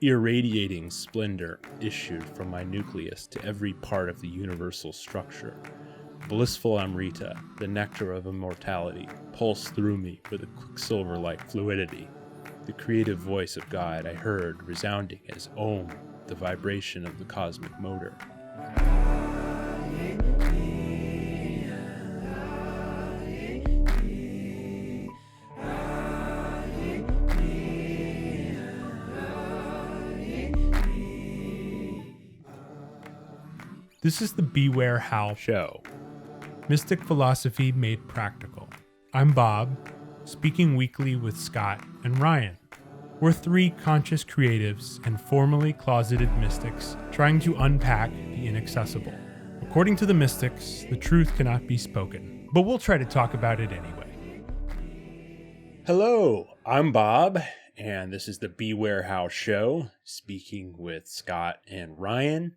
irradiating splendor issued from my nucleus to every part of the universal structure. Blissful Amrita, the nectar of immortality, pulsed through me with a quicksilver-like fluidity. The creative voice of God I heard resounding as Om, the vibration of the cosmic motor. This is the Beware How Show. Mystic Philosophy Made Practical. I'm Bob, speaking weekly with Scott and Ryan. We're three conscious creatives and formerly closeted mystics trying to unpack the inaccessible. According to the mystics, the truth cannot be spoken, but we'll try to talk about it anyway. Hello, I'm Bob, and this is the Beware How Show, speaking with Scott and Ryan.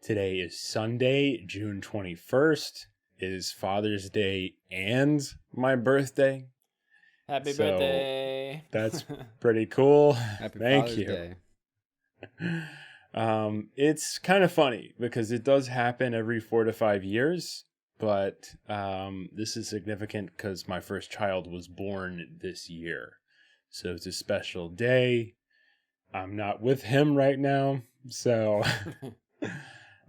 Today is Sunday, June 21st. It is Father's Day and my birthday. Happy birthday. That's pretty cool. Happy Thank Father's you. Day. It's kind of funny because it does happen every 4 to 5 years, but this is significant because my first child was born this year. So it's a special day. I'm not with him right now, so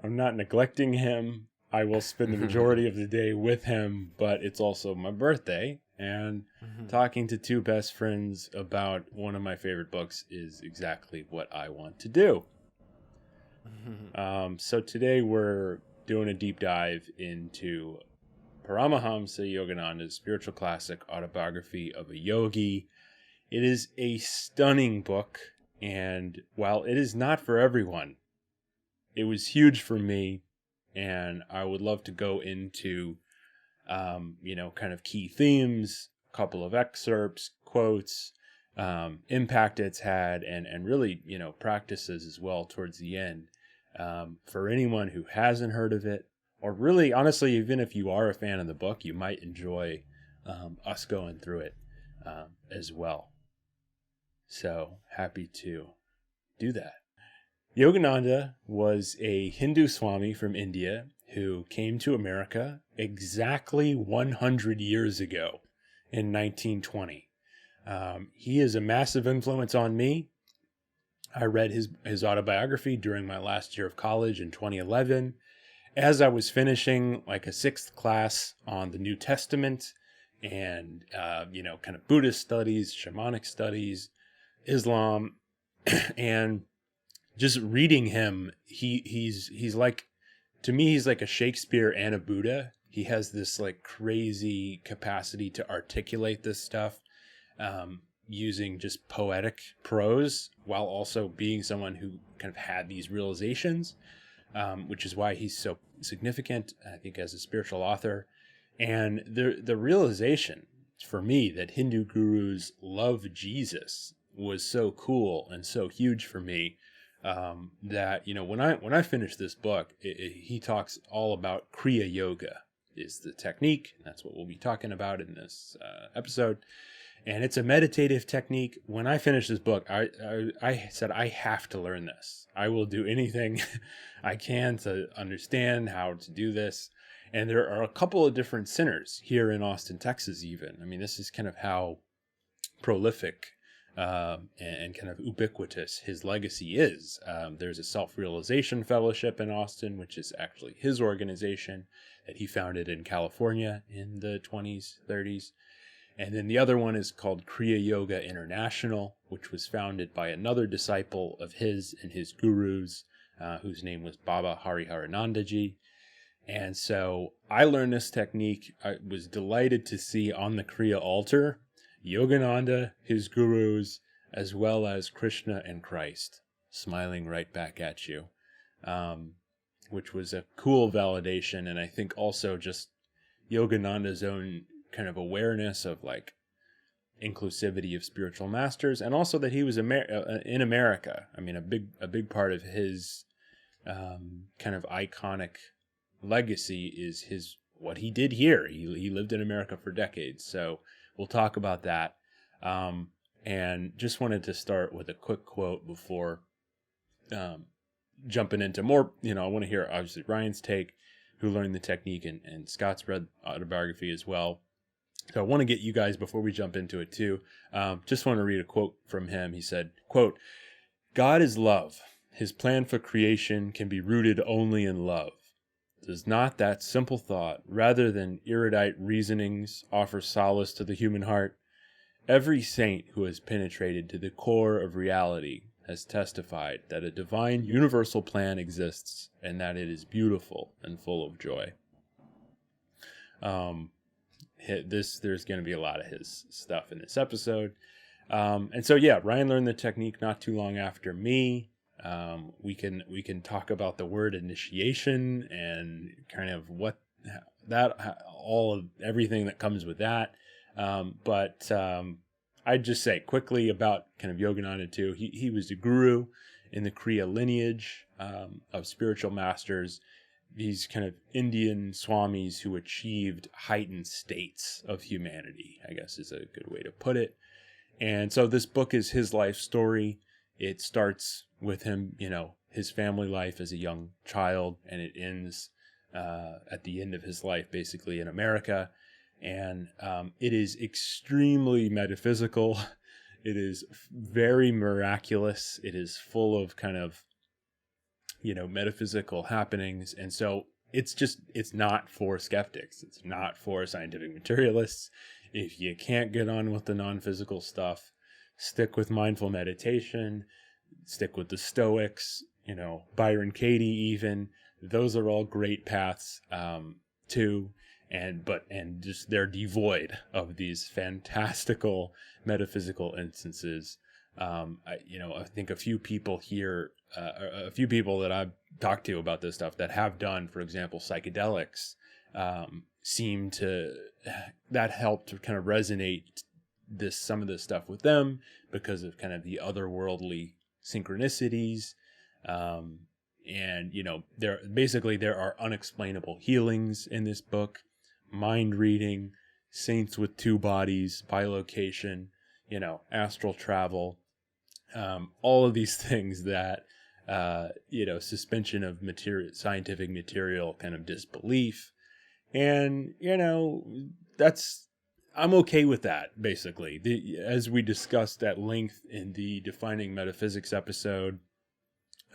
I'm not neglecting him. I will spend the majority of the day with him, but it's also my birthday, and talking to two best friends about one of my favorite books is exactly what I want to do. So today we're doing a deep dive into Paramahansa Yogananda's spiritual classic, Autobiography of a Yogi. It is a stunning book, and while it is not for everyone, it was huge for me, and I would love to go into, kind of key themes, a couple of excerpts, quotes, impact it's had, and really, practices as well towards the end. For anyone who hasn't heard of it, or really, honestly, even if you are a fan of the book, you might enjoy us going through it as well. So happy to do that. Yogananda was a Hindu Swami from India who came to America exactly 100 years ago in 1920. He is a massive influence on me. I read his autobiography during my last year of college in 2011. As I was finishing like a 6th class on the New Testament and, kind of Buddhist studies, shamanic studies, Islam, and just reading him, he's like, to me, he's like a Shakespeare and a Buddha. He has this like crazy capacity to articulate this stuff using just poetic prose while also being someone who kind of had these realizations, which is why he's so significant, I think, as a spiritual author. And the realization for me that Hindu gurus love Jesus was so cool and so huge for me. That when I finish this book, he talks all about Kriya yoga is the technique, and that's what we'll be talking about in this episode. And it's a meditative technique. When I finish this book, I said I have to learn this. I will do anything I can to understand how to do this. And there are a couple of different centers here in Austin, Texas. Even this is kind of how prolific and kind of ubiquitous his legacy is. There's a self-realization fellowship in Austin, which is actually his organization that he founded in California in the 20s, 30s. And then the other one is called Kriya Yoga International, which was founded by another disciple of his and his gurus, whose name was Baba Hariharanandaji. And so I learned this technique. I was delighted to see on the Kriya altar Yogananda, his gurus, as well as Krishna and Christ, smiling right back at you, which was a cool validation. And I think also just Yogananda's own kind of awareness of like inclusivity of spiritual masters, and also that he was in America. A big part of his kind of iconic legacy is what he did here. He lived in America for decades, so we'll talk about that. And just wanted to start with a quick quote before jumping into more, I want to hear obviously Ryan's take, who learned the technique, and Scott's read Autobiography as well. So I want to get you guys, before we jump into it too, just want to read a quote from him. He said, quote, "God is love. His plan for creation can be rooted only in love. Does not that simple thought, rather than erudite reasonings, offer solace to the human heart? Every saint who has penetrated to the core of reality has testified that a divine universal plan exists and that it is beautiful and full of joy." There's going to be a lot of his stuff in this episode. And so, yeah, Ryan learned the technique not too long after me. We can talk about the word initiation and kind of everything that comes with that. But I'd just say quickly about kind of Yogananda too. He was a guru in the Kriya lineage of spiritual masters. These kind of Indian swamis who achieved heightened states of humanity, I guess is a good way to put it. And so this book is his life story. It starts with him, his family life as a young child, and it ends at the end of his life, basically in America. And it is extremely metaphysical. It is very miraculous. It is full of kind of, metaphysical happenings. And so it's not for skeptics. It's not for scientific materialists. If you can't get on with the non-physical stuff, stick with mindful meditation, stick with the Stoics, Byron Katie even. Those are all great paths too. And just they're devoid of these fantastical metaphysical instances. I think a few people here, a few people that I've talked to about this stuff that have done, for example, psychedelics, seem to, that helped to kind of resonate some of this stuff with them because of kind of the otherworldly synchronicities. And there are unexplainable healings in this book, mind reading, saints with two bodies, bilocation, astral travel, all of these things that, suspension of scientific material kind of disbelief. And, I'm okay with that, basically. As we discussed at length in the Defining Metaphysics episode,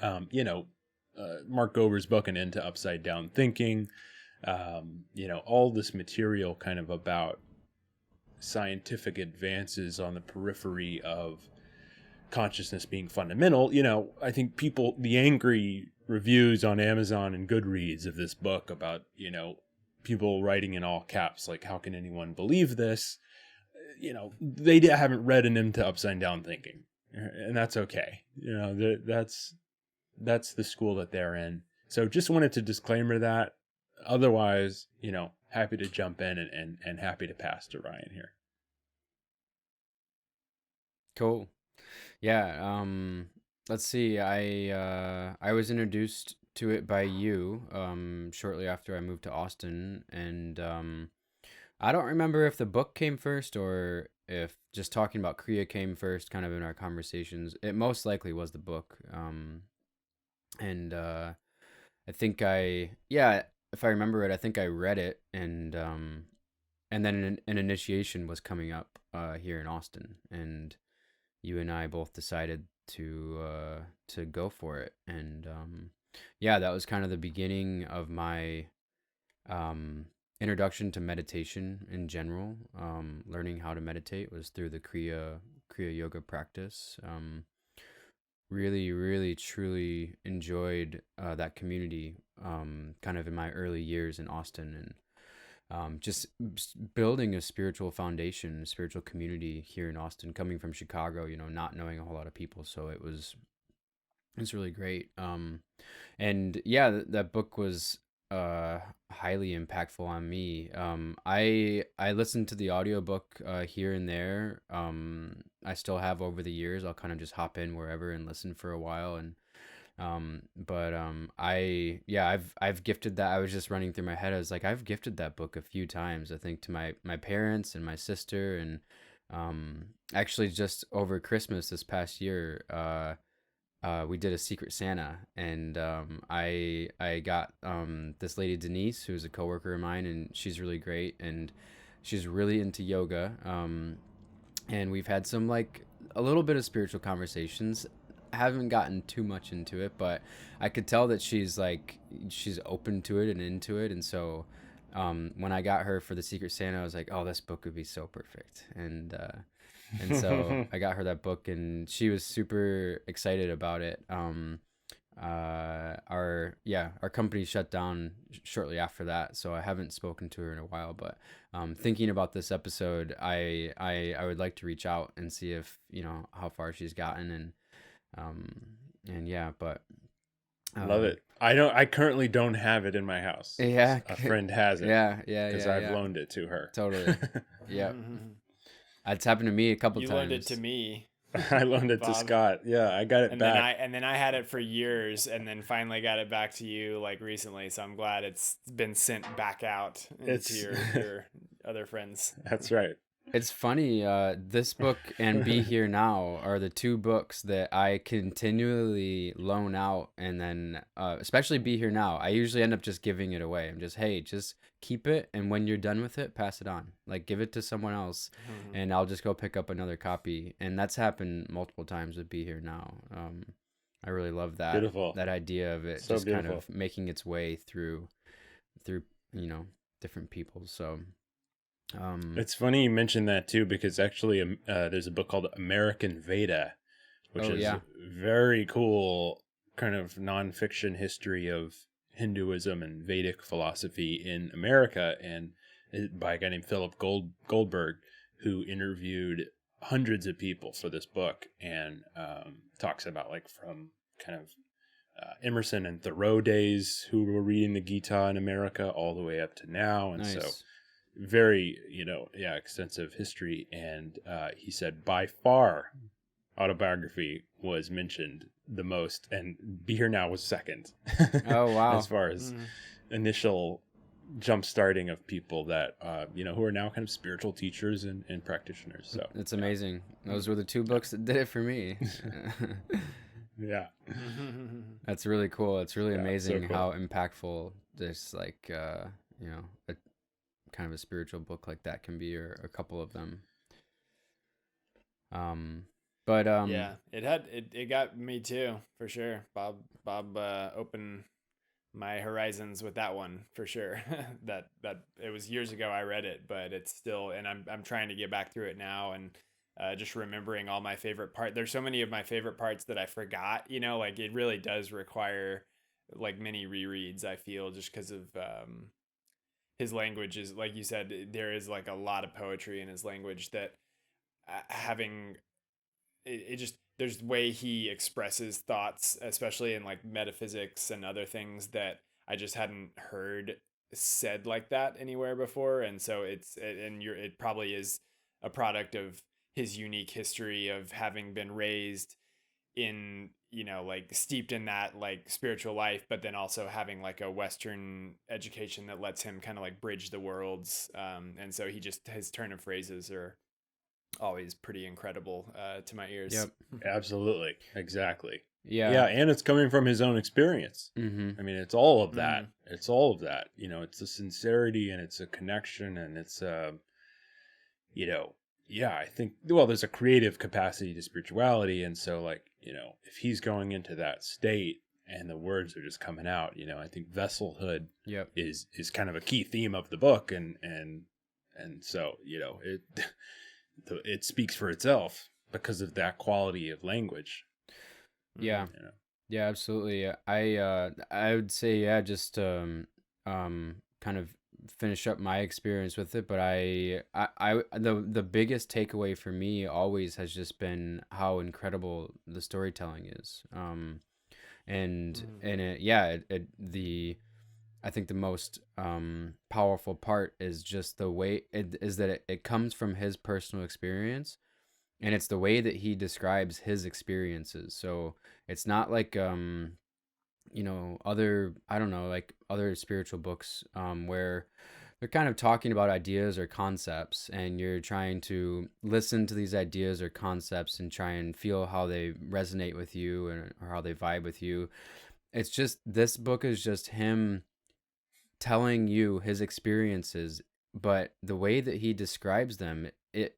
Mark Gover's book, An End to Upside Down Thinking, all this material kind of about scientific advances on the periphery of consciousness being fundamental. I think the angry reviews on Amazon and Goodreads of this book about, people writing in all caps, like, how can anyone believe this? They haven't read An End to Upside Down Thinking, and that's okay. That's the school that they're in. So just wanted to disclaimer that. Otherwise, happy to jump in and happy to pass to Ryan here. Cool. Yeah. Let's see. I was introduced to it by you shortly after I moved to Austin, and I don't remember if the book came first or if just talking about Kriya came first kind of in our conversations. It most likely was the book. And I think if I remember it, I think I read it, and then an initiation was coming up here in Austin, and you and I both decided to go for it. And that was kind of the beginning of my introduction to meditation in general. Learning how to meditate was through the Kriya yoga practice. Really, really, truly enjoyed that community kind of in my early years in Austin, and just building a spiritual foundation, a spiritual community here in Austin, coming from Chicago, not knowing a whole lot of people. So it's really great. And yeah, that book was highly impactful on me. I listened to the audiobook here and there. I still have over the years. I'll kind of just hop in wherever and listen for a while. And I've gifted that. I was just running through my head. I was like, I've gifted that book a few times, I think, to my parents and my sister. And actually just over Christmas this past year, we did a Secret Santa, and I got this lady Denise, who's a coworker of mine, and she's really great, and she's really into yoga. And we've had some like a little bit of spiritual conversations. I haven't gotten too much into it, but I could tell that she's open to it and into it, and so when I got her for the Secret Santa, I was like, oh, this book would be so perfect, and so I got her that book, and she was super excited about it. Our company shut down shortly after that, so I haven't spoken to her in a while. But thinking about this episode, I would like to reach out and see if how far she's gotten, and yeah, but love it. I currently don't have it in my house. Yeah, a friend has it. Yeah, because I've loaned it to her. Totally. Yeah. It's happened to me a couple you times. You loaned it to me. I loaned it to Scott. Yeah, I got it back. And then I had it for years, and then finally got it back to you like recently. So I'm glad it's been sent back out to your other friends. That's right. It's funny. This book and Be Here Now are the two books that I continually loan out, and then especially Be Here Now, I usually end up just giving it away. I'm just, hey, just keep it, and when you're done with it, pass it on. Like, give it to someone else, and I'll just go pick up another copy. And that's happened multiple times with Be Here Now. I really love that. Beautiful. That idea of it, so just beautiful. Kind of making its way through different people. So. It's funny you mentioned that too, because actually there's a book called American Veda, which is a very cool kind of nonfiction history of Hinduism and Vedic philosophy in America, and by a guy named Philip Goldberg, who interviewed hundreds of people for this book, and talks about like from kind of Emerson and Thoreau days, who were reading the Gita in America, all the way up to now, and so very extensive history. And he said by far Autobiography was mentioned the most, and Be Here Now was second. Oh wow. As far as initial jump starting of people that who are now kind of spiritual teachers and practitioners. So it's amazing. Those were the two books that did it for me. Yeah. That's really cool. It's really amazing so cool. How impactful this a kind of a spiritual book like that can be, or a couple of them. It got me too, for sure. Bob opened my horizons with that one, for sure. that it was years ago I read it, but it's still, and I'm trying to get back through it now, and just remembering all my favorite parts. There's so many of my favorite parts that I forgot, like it really does require like many rereads, I feel, just because of his language is, like you said, there is like a lot of poetry in his language that there's the way he expresses thoughts, especially in like metaphysics and other things, that I just hadn't heard said like that anywhere before. And so it probably is a product of his unique history of having been raised in, like steeped in that like spiritual life, but then also having like a Western education that lets him kind of like bridge the worlds. And so his turn of phrases are always pretty incredible to my ears. Yep. Absolutely. Exactly. Yeah. Yeah. And it's coming from his own experience. Mm-hmm. I mean, it's all of that. Mm-hmm. It's all of that. It's a sincerity, and it's a connection, and it's I think, there's a creative capacity to spirituality. And so like, if he's going into that state and the words are just coming out, I think vesselhood is kind of a key theme of the book. And so, it speaks for itself because of that quality of language. Yeah. Yeah, absolutely. I would say, just kind of finish up my experience with it, but the biggest takeaway for me always has just been how incredible the storytelling is. I think the most powerful part is just the way it comes from his personal experience, and it's the way that he describes his experiences. So it's not like other spiritual books where they're kind of talking about ideas or concepts, and you're trying to listen to these ideas or concepts and try and feel how they resonate with you or how they vibe with you. It's just, this book is just him telling you his experiences, but the way that he describes them, it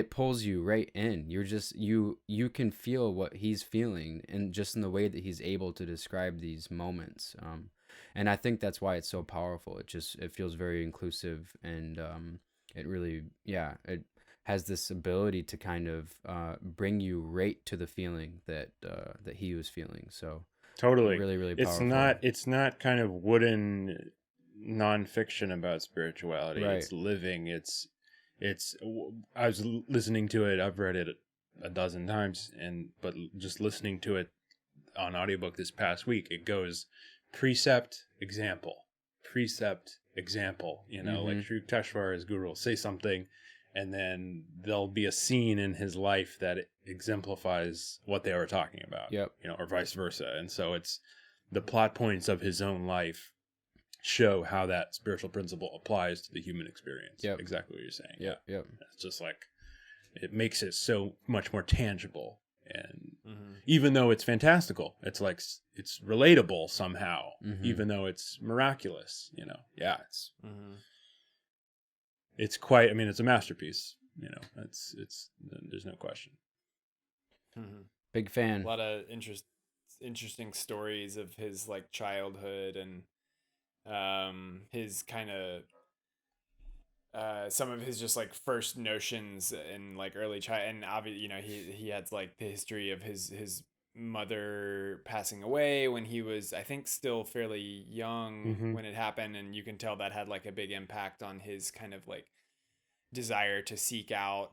pulls you right in. You're just, you can feel what he's feeling, and just in the way that he's able to describe these moments. And I think that's why it's so powerful. It feels very inclusive, and it really, it has this ability to kind of bring you right to the feeling that he was feeling. So Totally. really, really powerful. It's not kind of wooden nonfiction about spirituality. Right. It's living. I was listening to it. I've read it a dozen times, but just listening to it on audiobook this past week, it goes precept, example, like Sri Yukteswar, his guru, will say something, and then there'll be a scene in his life that exemplifies what they were talking about. Yep. Or vice versa. And so it's the plot points of his own life show how that spiritual principle applies to the human experience. Yep. Exactly what you're saying. Yep. It's just like, it makes it so much more tangible. And even though it's fantastical, it's like, it's relatable somehow, even though it's miraculous, it's quite, it's a masterpiece, there's no question. Big fan. A lot of interesting stories of his like childhood and his kind of some of his just like first notions in like early child, and obviously he had like the history of his mother passing away when he was, I think, still fairly young when it happened, and you can tell that had like a big impact on his kind of like desire to seek out.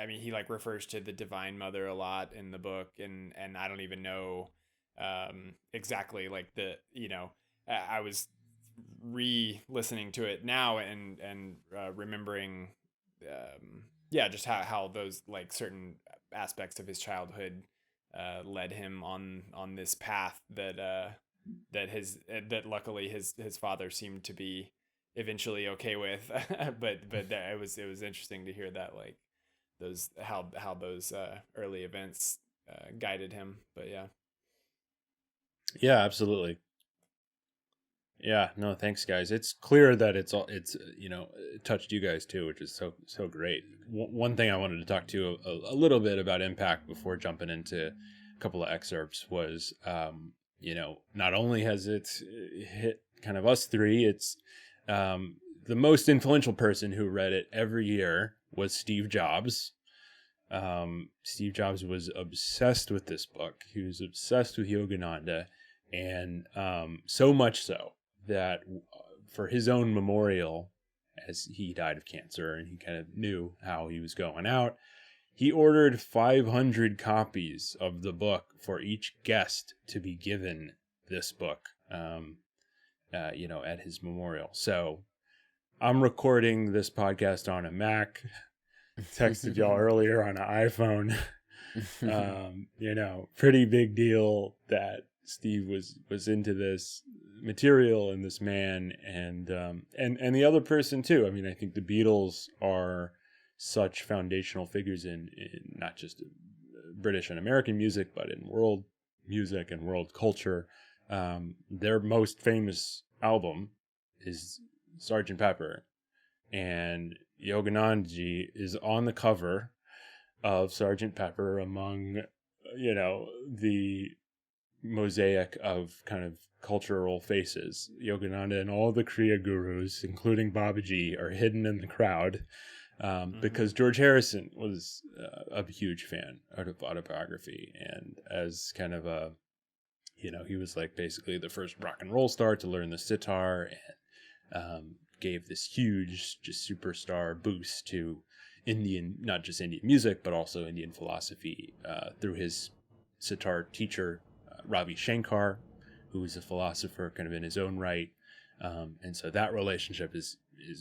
He like refers to the Divine Mother a lot in the book, and I don't even know exactly like I was re-listening to it now and remembering just how those like certain aspects of his childhood led him on this path that luckily his father seemed to be eventually okay with. but it was interesting to hear that, like, those how those early events guided him. But yeah, absolutely. Yeah, no, thanks, guys. It's clear that it touched you guys too, which is so great. One thing I wanted to talk to you a little bit about impact before jumping into a couple of excerpts was, not only has it hit kind of us three, it's the most influential person who read it every year was Steve Jobs. Steve Jobs was obsessed with this book. He was obsessed with Yogananda, and so much so that for his own memorial, as he died of cancer and he kind of knew how he was going out, he ordered 500 copies of the book for each guest to be given this book, at his memorial. So I'm recording this podcast on a Mac, texted y'all earlier on an iPhone. Pretty big deal that Steve was into this material and this man, and the other person too. I think the Beatles are such foundational figures in not just British and American music, but in world music and world culture. Their most famous album is Sgt. Pepper, and Yoganandaji is on the cover of Sgt. Pepper among, the mosaic of kind of cultural faces. Yogananda and all the Kriya gurus, including Babaji, are hidden in the crowd because George Harrison was a huge fan of Autobiography, and as kind of a, he was like basically the first rock and roll star to learn the sitar, and gave this huge, just superstar boost to not just Indian music, but also Indian philosophy through his sitar teacher, Ravi Shankar, who was a philosopher kind of in his own right. And so that relationship is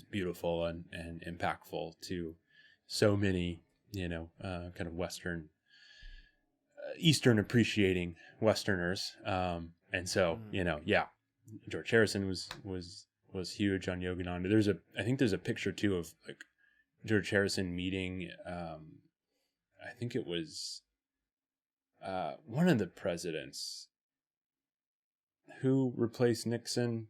beautiful and impactful to so many, kind of Western, Eastern appreciating Westerners. And so, George Harrison was huge on Yogananda. I think there's a picture too of like George Harrison meeting, I think it was one of the presidents who replaced Nixon.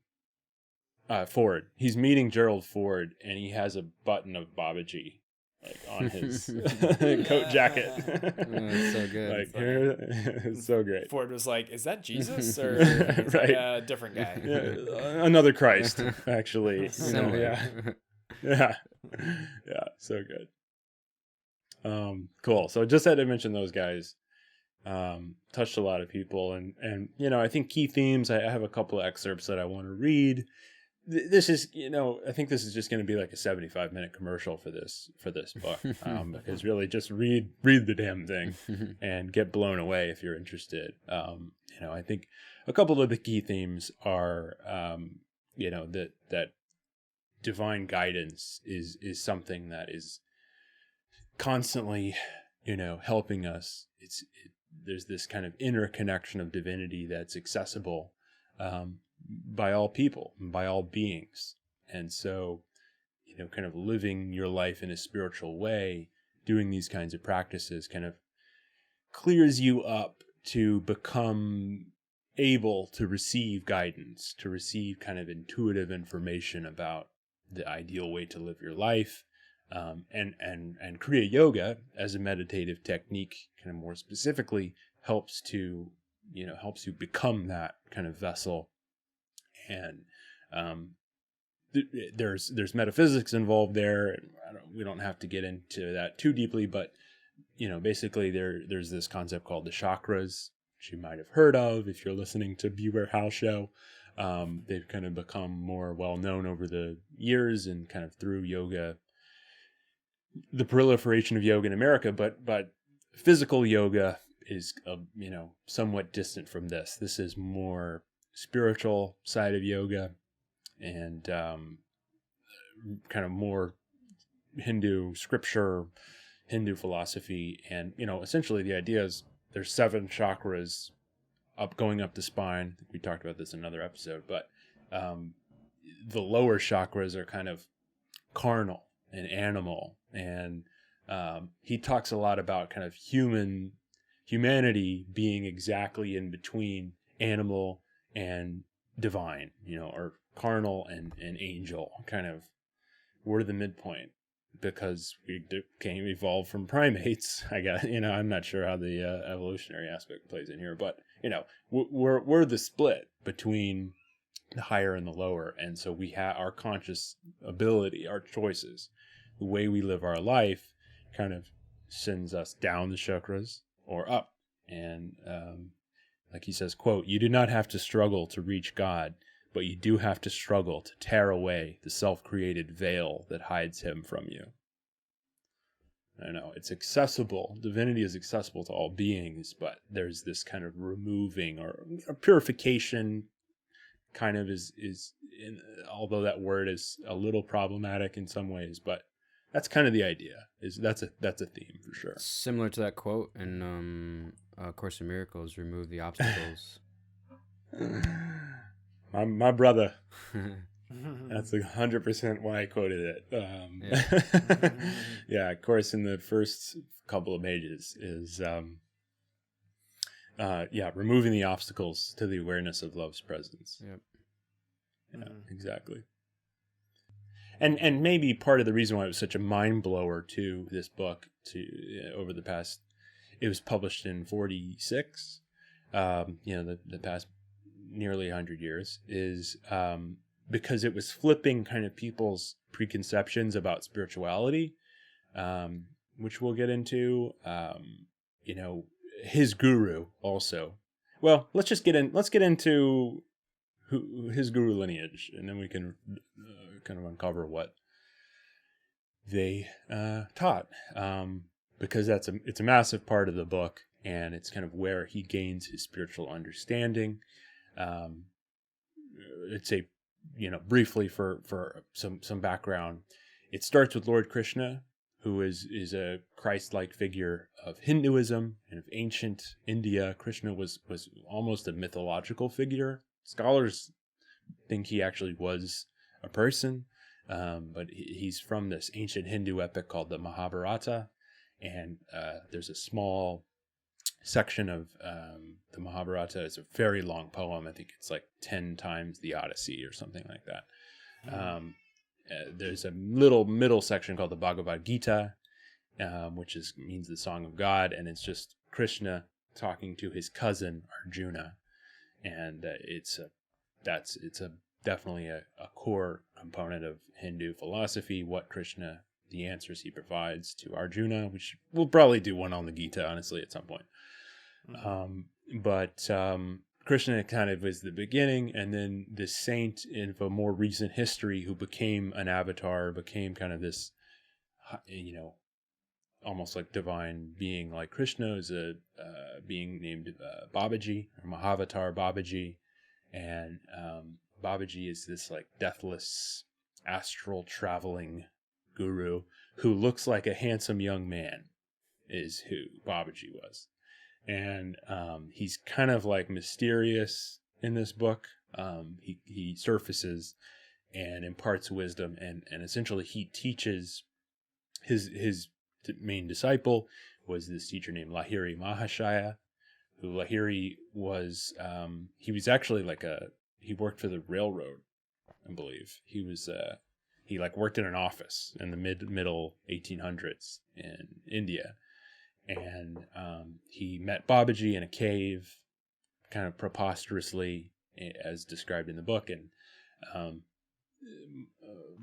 Ford. He's meeting Gerald Ford, and he has a button of Babaji like on his coat jacket. That's so good. Like here, it's so great. Ford was like, "Is that Jesus or is Right. that a different guy?" Yeah, another Christ, actually. Similar. Yeah, so good. Cool. So just had to mention those guys. Touched a lot of people, and I think key themes. I have a couple of excerpts that I want to read. This is, I think this is just going to be like a 75-minute commercial for this book, because really just read the damn thing and get blown away if you're interested. I think a couple of the key themes are, that divine guidance is something that is constantly, helping us. There's this kind of inner connection of divinity that's accessible, by all people, by all beings. And so, kind of living your life in a spiritual way, doing these kinds of practices kind of clears you up to become able to receive guidance, to receive kind of intuitive information about the ideal way to live your life. And Kriya Yoga as a meditative technique, kind of more specifically, helps you become that kind of vessel. And there's metaphysics involved there. And we don't have to get into that too deeply, but basically there's this concept called the chakras, which you might have heard of if you're listening to Beware How Show. They've kind of become more well known over the years and kind of through yoga, the proliferation of yoga in America. But physical yoga is somewhat distant from this. This is more spiritual side of yoga, and kind of more Hindu scripture, Hindu philosophy. And essentially the idea is there's 7 chakras going up the spine. I think we talked about this in another episode, but the lower chakras are kind of carnal and animal, and he talks a lot about kind of humanity being exactly in between animal and divine, or carnal and angel. Kind of, we're the midpoint because we came evolved from primates. I guess, I'm not sure how the evolutionary aspect plays in here, but we're the split between the higher and the lower, and so we have our conscious ability, our choices, the way we live our life, kind of sends us down the chakras or up. And like he says, quote, "You do not have to struggle to reach God, but you do have to struggle to tear away the self-created veil that hides him from you." I know it's accessible. Divinity is accessible to all beings, but there's this kind of removing or purification kind of is although that word is a little problematic in some ways, but that's kind of the idea. That's a theme for sure. Similar to that quote in Course in Miracles, remove the obstacles. My brother. That's 100% why I quoted it. Yeah, of course, in the first couple of pages is removing the obstacles to the awareness of love's presence. Yep. Yeah, exactly. And maybe part of the reason why it was such a mind blower to this book over the past, it was published in 46, the past nearly 100 years, is because it was flipping kind of people's preconceptions about spirituality, which we'll get into. His guru also. Well, let's get into his guru lineage, and then we can kind of uncover what they taught, because it's a massive part of the book, and it's kind of where he gains his spiritual understanding. I'd say, briefly for some background, it starts with Lord Krishna, who is a Christ-like figure of Hinduism and of ancient India. Krishna was almost a mythological figure. Scholars think he actually was a person, but he's from this ancient Hindu epic called the Mahabharata, and there's a small section of the Mahabharata. It's a very long poem. I think it's like 10 times the Odyssey or something like that. There's a little middle section called the Bhagavad Gita, which means the Song of God, and it's just Krishna talking to his cousin Arjuna, and it's definitely a core component of Hindu philosophy. What Krishna, the answers he provides to Arjuna, which we'll probably do one on the Gita, honestly, at some point. But Krishna kind of was the beginning, and then the saint in a more recent history who became an avatar, became kind of this, almost like divine being like Krishna, is a being named Babaji, or Mahavatar Babaji. And Babaji is this like deathless astral traveling guru who looks like a handsome young man, is who Babaji was. And he's kind of like mysterious in this book. He surfaces and imparts wisdom, and essentially he teaches his main disciple was this teacher named Lahiri Mahashaya, who Lahiri was, he was actually he worked for the railroad, I believe. He worked in an office in the middle 1800s in India. And he met Babaji in a cave, kind of preposterously, as described in the book. And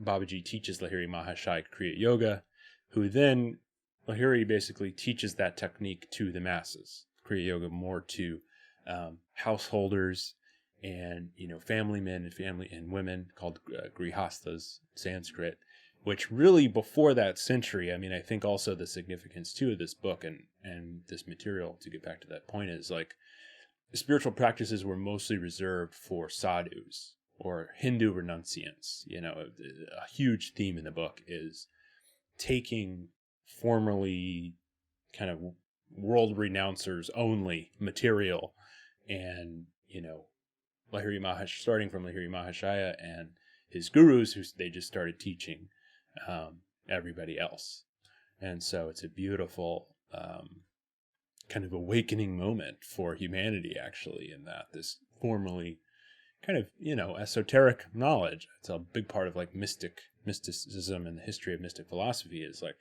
Babaji teaches Lahiri Mahashaya Kriya Yoga, who then Lahiri basically teaches that technique to the masses. Kriya Yoga more to householders and family men and women, called grihastas, Sanskrit. Which really, before that century, I mean, I think also the significance too of this book and this material, to get back to that point, is like spiritual practices were mostly reserved for sadhus or Hindu renunciants. A huge theme in the book is taking formerly kind of world renouncers only material, and starting from Lahiri Mahashaya and his gurus, who they just started teaching everybody else. And so it's a beautiful kind of awakening moment for humanity, actually, in that this formerly kind of esoteric knowledge, it's a big part of like mysticism and the history of mystic philosophy, is like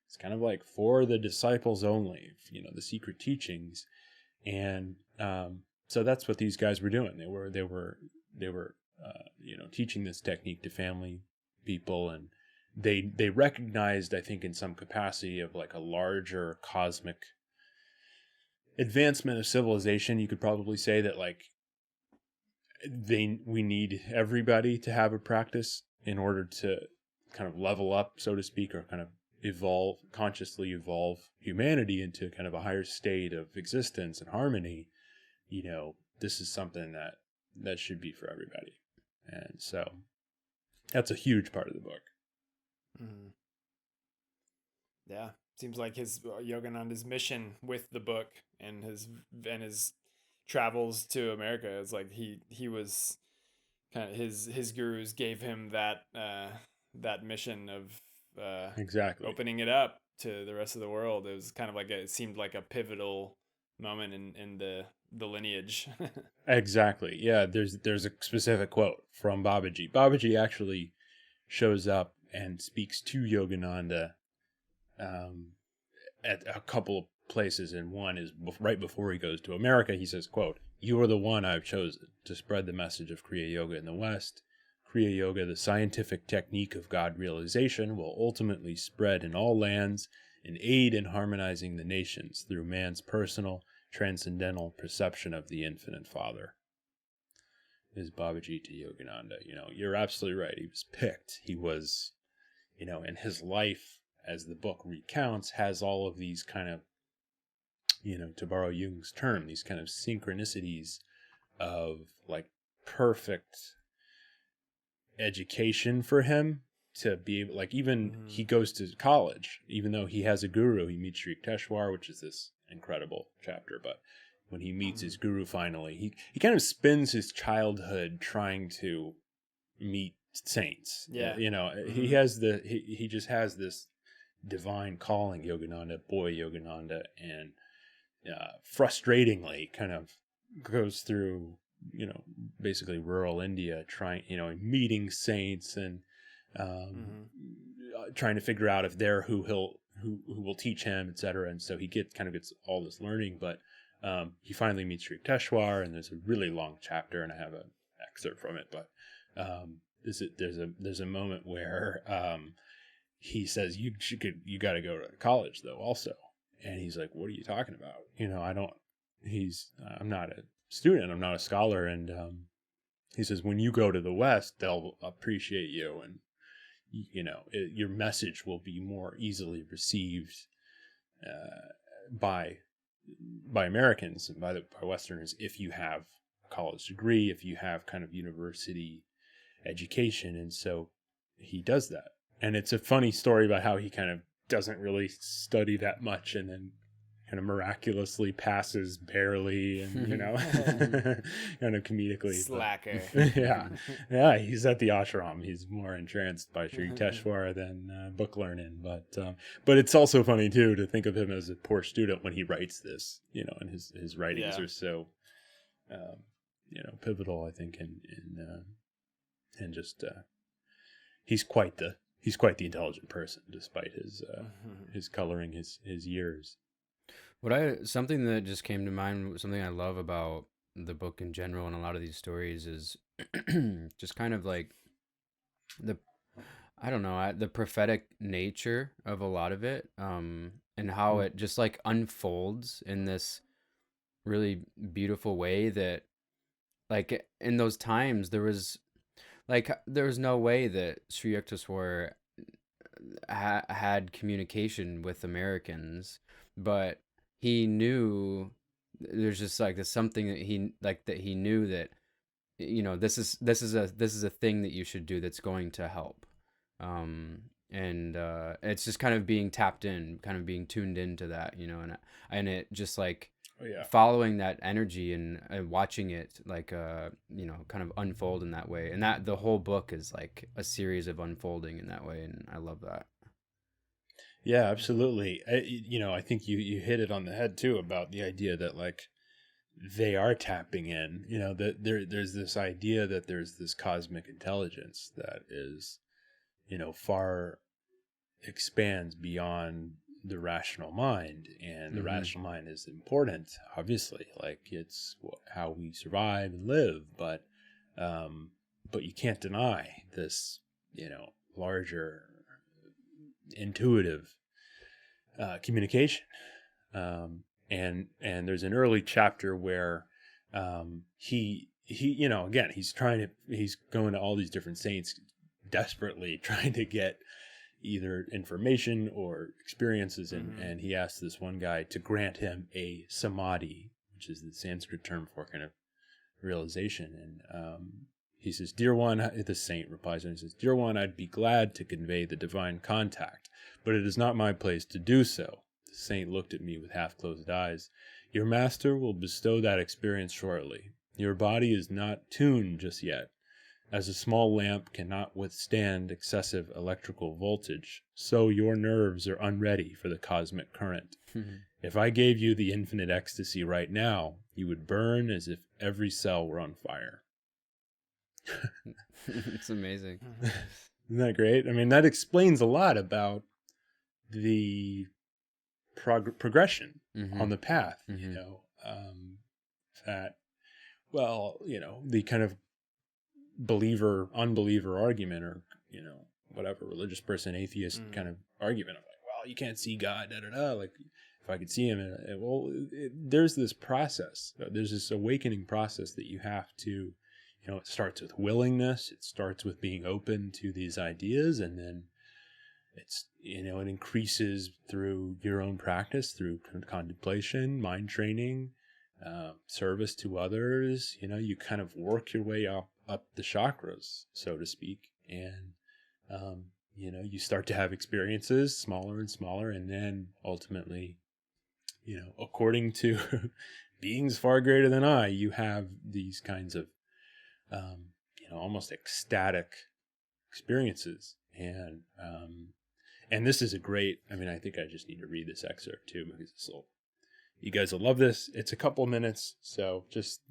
it's kind of like for the disciples only, the secret teachings. And so that's what these guys were doing. They were teaching this technique to family people, and they recognized, I think, in some capacity of like a larger cosmic advancement of civilization. You could probably say that like we need everybody to have a practice in order to kind of level up, so to speak, or kind of consciously evolve humanity into kind of a higher state of existence and harmony. This is something that should be for everybody. And so that's a huge part of the book. Mm-hmm. Yeah, seems like his Yoganandas mission with the book and his travels to America is like he was kind of his gurus gave him that mission of exactly opening it up to the rest of the world. It was kind of like it seemed like a pivotal moment in the lineage. Exactly. Yeah, there's a specific quote from Babaji. Babaji actually shows up and speaks to Yogananda at a couple of places, and one is right before he goes to America. He says, quote, "You are the one I've chosen to spread the message of Kriya Yoga in the West. Kriya Yoga, the scientific technique of God realization, will ultimately spread in all lands and aid in harmonizing the nations through man's personal, transcendental perception of the infinite Father." Is Babaji to Yogananda. You're absolutely right. He was picked. He was, and his life, as the book recounts, has all of these kind of, to borrow Jung's term, these kind of synchronicities of like perfect education for him to be able, like, even he goes to college, even though he has a guru. He meets Sri Yukteswar, which is this incredible chapter, but when he meets his guru finally, he kind of spends his childhood trying to meet saints. Yeah. He has he just has this divine calling, Yogananda, boy Yogananda, and frustratingly kind of goes through, basically rural India, trying, meeting saints and trying to figure out if they're who will teach him, etc. And so he gets all this learning, but he finally meets Sri Yukteswar, and there's a really long chapter, and I have an excerpt from it, but there's a moment where he says, you got to go to college though also. And he's like, what are you talking about? I'm not a student, I'm not a scholar. And he says, when you go to the West, they'll appreciate you, and your message will be more easily received by Americans and by Westerners if you have a college degree, if you have kind of university education. And so he does that. And it's a funny story about how he kind of doesn't really study that much, and then kind of miraculously passes barely, and kind of comedically. Slacker. Yeah. He's at the ashram. He's more entranced by Sri Yukteswar than book learning. But it's also funny too to think of him as a poor student when he writes this. And his writings are so, pivotal. I think and just he's quite the intelligent person, despite his coloring, his years. Something that just came to mind, something I love about the book in general and a lot of these stories is just kind of like the prophetic nature of a lot of it, and how it just like unfolds in this really beautiful way that, like, in those times there was no way that Sri Yukteswar had communication with Americans, but he knew there's just like there's something that he knew that this is a thing that you should do that's going to help, and it's just kind of being tapped in, kind of being tuned into that, and it just like following that energy and watching it like kind of unfold in that way, and that the whole book is like a series of unfolding in that way, and I love that. Yeah, absolutely. I think you hit it on the head too about the idea that like they are tapping in, that there's this idea that there's this cosmic intelligence that is, far expands beyond the rational mind, and the rational mind is important, obviously, like it's how we survive and live, but you can't deny this, larger intuitive communication, and there's an early chapter where he again he's going to all these different saints, desperately trying to get either information or experiences, and he asked this one guy to grant him a samadhi, which is the Sanskrit term for kind of realization. And he says, "Dear one," the saint replies, and he says, "Dear one, I'd be glad to convey the divine contact, but it is not my place to do so." The saint looked at me with half-closed eyes. "Your master will bestow that experience shortly. Your body is not tuned just yet. As a small lamp cannot withstand excessive electrical voltage, so your nerves are unready for the cosmic current. If I gave you the infinite ecstasy right now, you would burn as if every cell were on fire." It's amazing. Isn't that great? I mean, that explains a lot about the progression on the path, that, well, the kind of believer unbeliever argument, or whatever, religious person atheist kind of argument of like, well, you can't see God, like if I could see him, there's this process, there's this awakening process that you have to, it starts with willingness, it starts with being open to these ideas, and then it's it increases through your own practice, through contemplation, mind training, service to others. You kind of work your way up the chakras, so to speak, and you start to have experiences, smaller and smaller, and then ultimately, according to beings far greater than I, you have these kinds of almost ecstatic experiences. And this is a great, I mean, I think I just need to read this excerpt too, because you guys will love this. It's a couple minutes, so just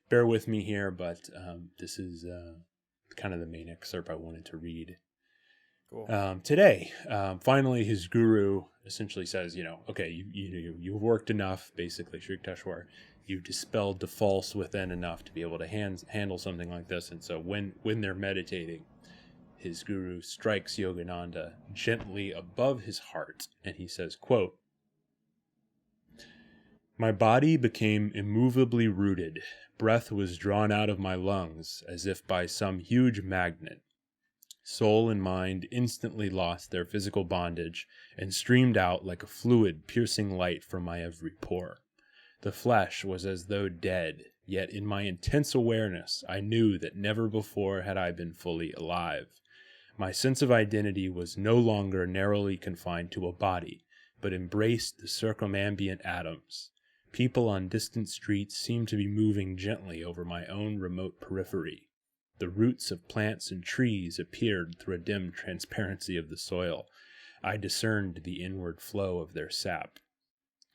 bear with me here, but this is kind of the main excerpt I wanted to read. Cool. Today. Finally, his guru essentially says, okay, you've worked enough, basically, Sri Yukteswar. You've dispelled the false within enough to be able to handle something like this. And so when they're meditating, his guru strikes Yogananda gently above his heart, and he says, quote, "My body became immovably rooted. Breath was drawn out of my lungs as if by some huge magnet. Soul and mind instantly lost their physical bondage and streamed out like a fluid piercing light from my every pore. The flesh was as though dead, yet in my intense awareness I knew that never before had I been fully alive. My sense of identity was no longer narrowly confined to a body, but embraced the circumambient atoms. People on distant streets seemed to be moving gently over my own remote periphery. The roots of plants and trees appeared through a dim transparency of the soil. I discerned the inward flow of their sap.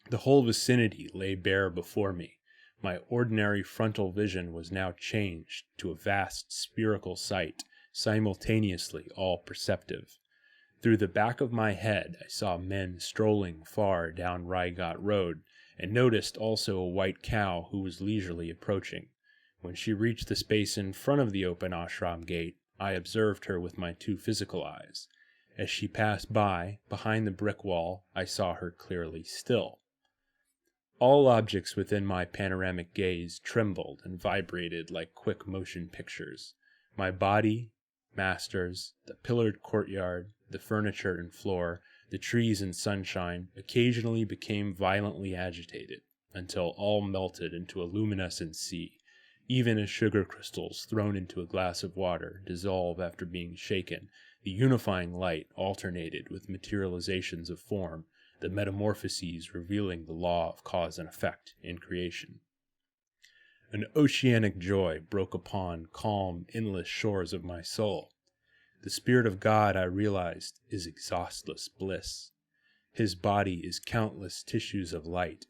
The whole vicinity lay bare before me. My ordinary frontal vision was now changed to a vast spherical sight, simultaneously all perceptive. Through the back of my head I saw men strolling far down Raigat Road, and noticed also a white cow who was leisurely approaching. When she reached the space in front of the open ashram gate, I observed her with my two physical eyes. As she passed by, behind the brick wall, I saw her clearly still. All objects within my panoramic gaze trembled and vibrated like quick motion pictures. My body, masters, the pillared courtyard, the furniture and floor, the trees and sunshine occasionally became violently agitated, until all melted into a luminescent sea, even as sugar crystals thrown into a glass of water dissolve after being shaken. The unifying light alternated with materializations of form, the metamorphoses revealing the law of cause and effect in creation. An oceanic joy broke upon calm, endless shores of my soul. The Spirit of God, I realized, is exhaustless bliss. His body is countless tissues of light.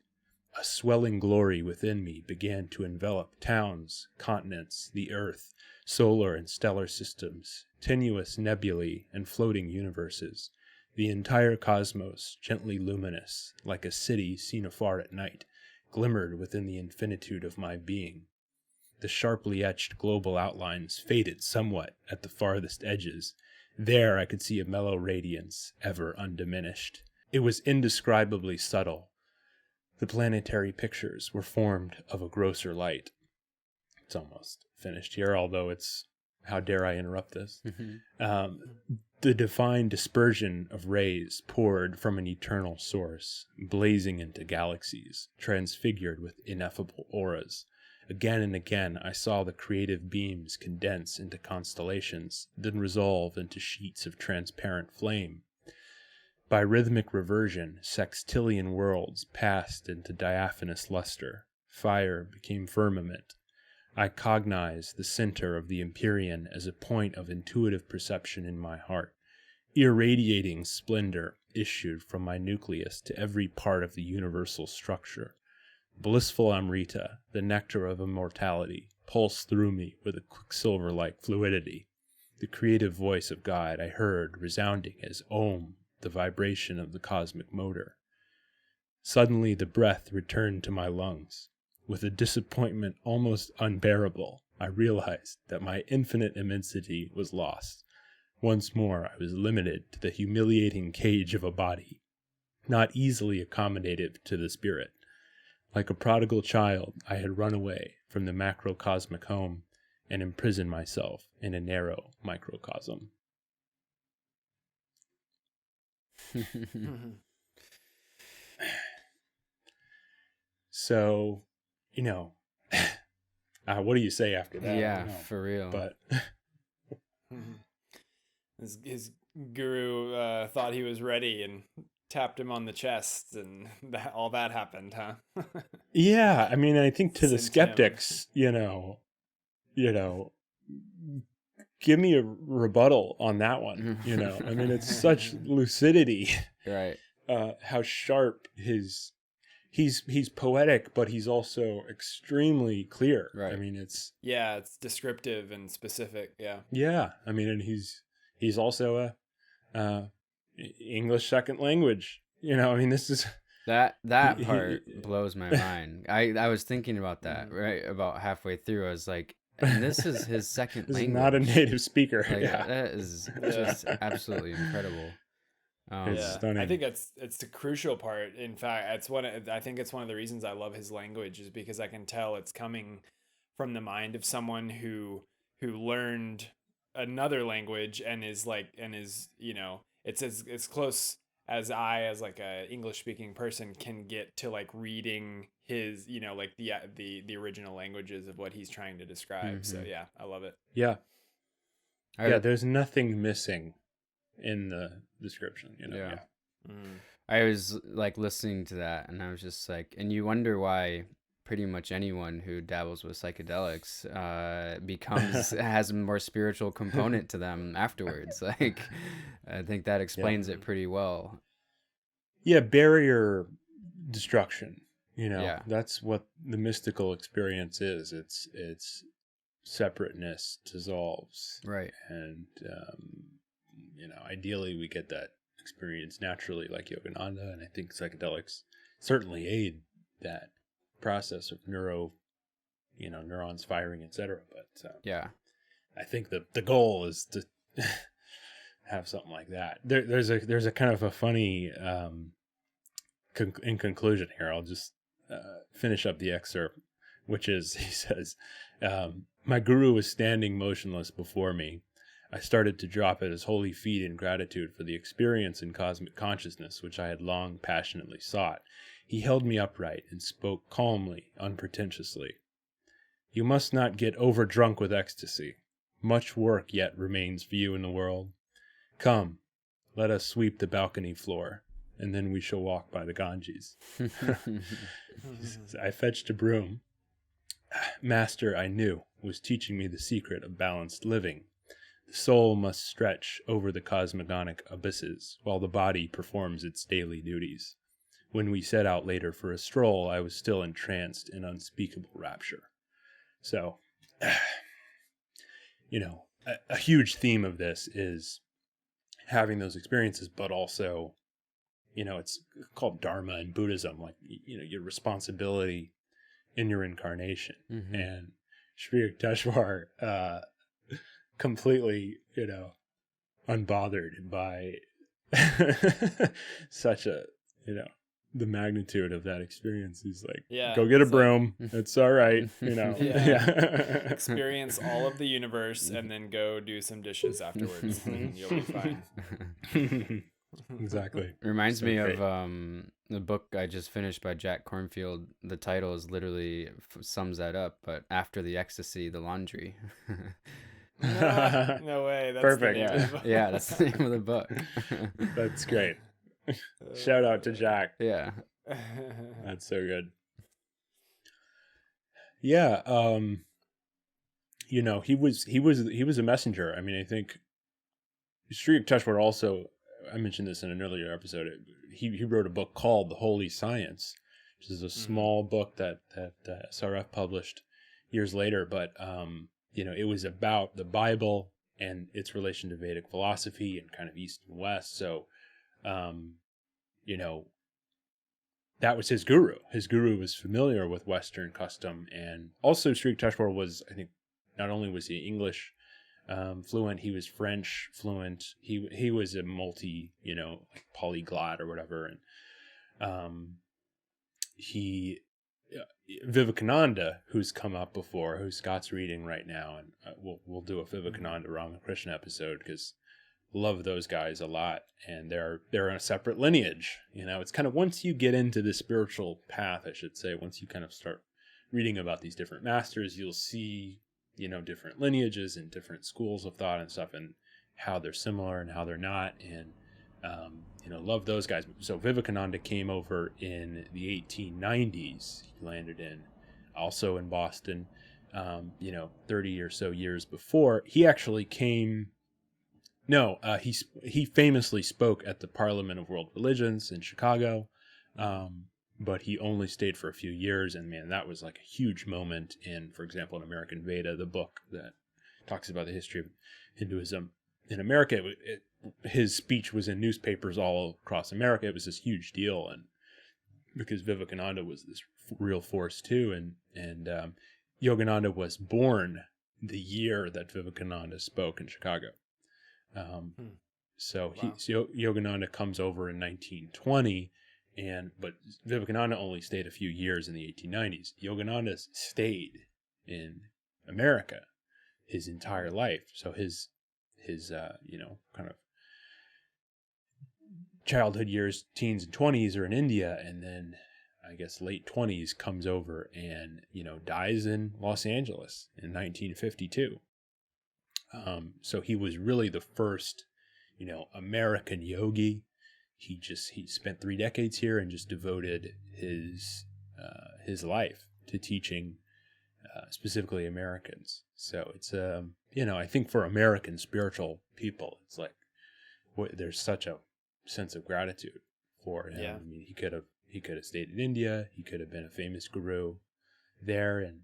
A swelling glory within me began to envelop towns, continents, the earth, solar and stellar systems, tenuous nebulae, and floating universes. The entire cosmos, gently luminous, like a city seen afar at night, glimmered within the infinitude of my being. The sharply etched global outlines faded somewhat at the farthest edges. There I could see a mellow radiance, ever undiminished. It was indescribably subtle. The planetary pictures were formed of a grosser light. It's almost finished here, although it's, how dare I interrupt this? The divine dispersion of rays poured from an eternal source, blazing into galaxies, transfigured with ineffable auras. Again and again I saw the creative beams condense into constellations, then resolve into sheets of transparent flame. By rhythmic reversion, sextillion worlds passed into diaphanous luster. Fire became firmament. I cognized the center of the Empyrean as a point of intuitive perception in my heart. Irradiating splendor issued from my nucleus to every part of the universal structure. Blissful Amrita, the nectar of immortality, pulsed through me with a quicksilver-like fluidity. The creative voice of God I heard resounding as Om, the vibration of the cosmic motor. Suddenly the breath returned to my lungs. With a disappointment almost unbearable, I realized that my infinite immensity was lost. Once more I was limited to the humiliating cage of a body, not easily accommodative to the spirit. Like a prodigal child, I had run away from the macrocosmic home and imprisoned myself in a narrow microcosm. So, what do you say after that? Yeah, for real. But his guru thought he was ready and tapped him on the chest, and all that happened, huh? yeah, I mean, I think to the Centennial. skeptics, give me a rebuttal on that one. You know, I mean, it's such lucidity. Right. How sharp he's poetic, but he's also extremely clear. Right. I mean, it's descriptive and specific. I mean, and he's also a English second language. You know, I mean, this is that part blows my mind. I was thinking about that right about halfway through. I was like, and this is his second this language. is not a native speaker. Like, that is just absolutely incredible. It's stunning. I think it's the crucial part. In fact, I think it's one of the reasons I love his language, is because I can tell it's coming from the mind of someone who learned another language and is you know, it's as close as I, as like a English speaking person, can get to like reading his, you know, like the original languages of what he's trying to describe. Mhm. So yeah, I love it. Yeah, there's nothing missing in the description, you know. Yeah. I was like listening to that, and I was just like, and you wonder why pretty much anyone who dabbles with psychedelics has a more spiritual component to them afterwards. Like, I think that explains it pretty well. Yeah, barrier destruction, you know. Yeah. That's what the mystical experience is. It's separateness dissolves. Right. And you know, ideally we get that experience naturally, like Yogananda, and I think psychedelics certainly aid that process of neurons firing, etc. But yeah, I think the goal is to have something like that. There's a kind of a funny in conclusion here. I'll just finish up the excerpt, which is, he says, my guru was standing motionless before me. I started to drop at his holy feet in gratitude for the experience in cosmic consciousness which I had long passionately sought. He held me upright and spoke calmly, unpretentiously. You must not get overdrunk with ecstasy. Much work yet remains for you in the world. Come, let us sweep the balcony floor, and then we shall walk by the Ganges. I fetched a broom. Master, I knew, was teaching me the secret of balanced living. The soul must stretch over the cosmogonic abysses, while the body performs its daily duties. When we set out later for a stroll, I was still entranced in unspeakable rapture. So, you know, a huge theme of this is having those experiences, but also, you know, it's called Dharma in Buddhism, like, you know, your responsibility in your incarnation. Mm-hmm. And Sri Yukteswar, completely, you know, unbothered by such a, you know, the magnitude of that experience. He's like, go get a broom. It's all right. You know, experience all of the universe and then go do some dishes afterwards and you'll be fine. Exactly. It reminds me of the book I just finished by Jack Kornfield. The title is literally sums that up, but After the Ecstasy, the Laundry. No way. That's perfect. Yeah, that's the name of the book. That's great. Shout out to Jack. Yeah. That's so good. Yeah, you know, he was a messenger. I mean, I think Sri Yukteswar also, I mentioned this in an earlier episode, he wrote a book called The Holy Science, which is a small book that SRF published years later, but you know, it was about the Bible and its relation to Vedic philosophy and kind of East and West. So, you know, that was his guru. His guru was familiar with Western custom, and also Sri Yukteswar was, I think, not only was he English fluent, he was French fluent. He was a multi, you know, like polyglot or whatever, and Vivekananda, who's come up before, who Scott's reading right now, and we'll do a Vivekananda Ramakrishna episode because love those guys a lot, and they're in a separate lineage. You know, it's kind of, once you get into the spiritual path, I should say, once you kind of start reading about these different masters, you'll see, you know, different lineages and different schools of thought and stuff, and how they're similar and how they're not, and you know, love those guys. So Vivekananda came over in the 1890s. He landed also in Boston. 30 or so years before. He actually came. No, he famously spoke at the Parliament of World Religions in Chicago, but he only stayed for a few years, and man, that was like a huge moment in, for example, in American Veda, the book that talks about the history of Hinduism in America. His speech was in newspapers all across America. It was this huge deal, and because Vivekananda was this real force too, and Yogananda was born the year that Vivekananda spoke in Chicago. So Wow. Yogananda comes over in 1920, but Vivekananda only stayed a few years in the 1890s. Yogananda stayed in America his entire life. So his kind of childhood years, teens and 20s are in India, and then I guess late 20s comes over and dies in Los Angeles in 1952. So he was really the first, American yogi. He spent 3 decades here and just devoted his life to teaching specifically Americans. So it's I think for American spiritual people, it's like there's such a sense of gratitude for him. Yeah. I mean, he could have stayed in India. He could have been a famous guru there, and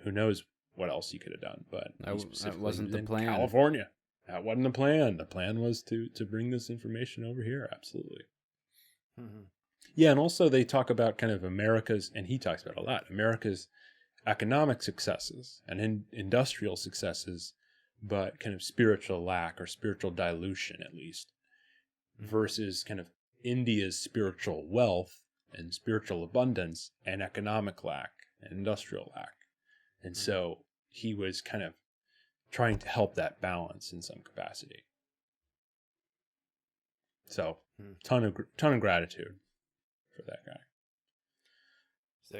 who knows what else he could have done, but that wasn't the plan. California. That wasn't the plan. The plan was to bring this information over here. Absolutely. Mm-hmm. Yeah, and also they talk about kind of America's, and he talks about a lot, America's economic successes and industrial successes, but kind of spiritual lack or spiritual dilution at least, versus kind of India's spiritual wealth and spiritual abundance and economic lack and industrial lack. And so he was kind of trying to help that balance in some capacity. So ton of gratitude for that guy. So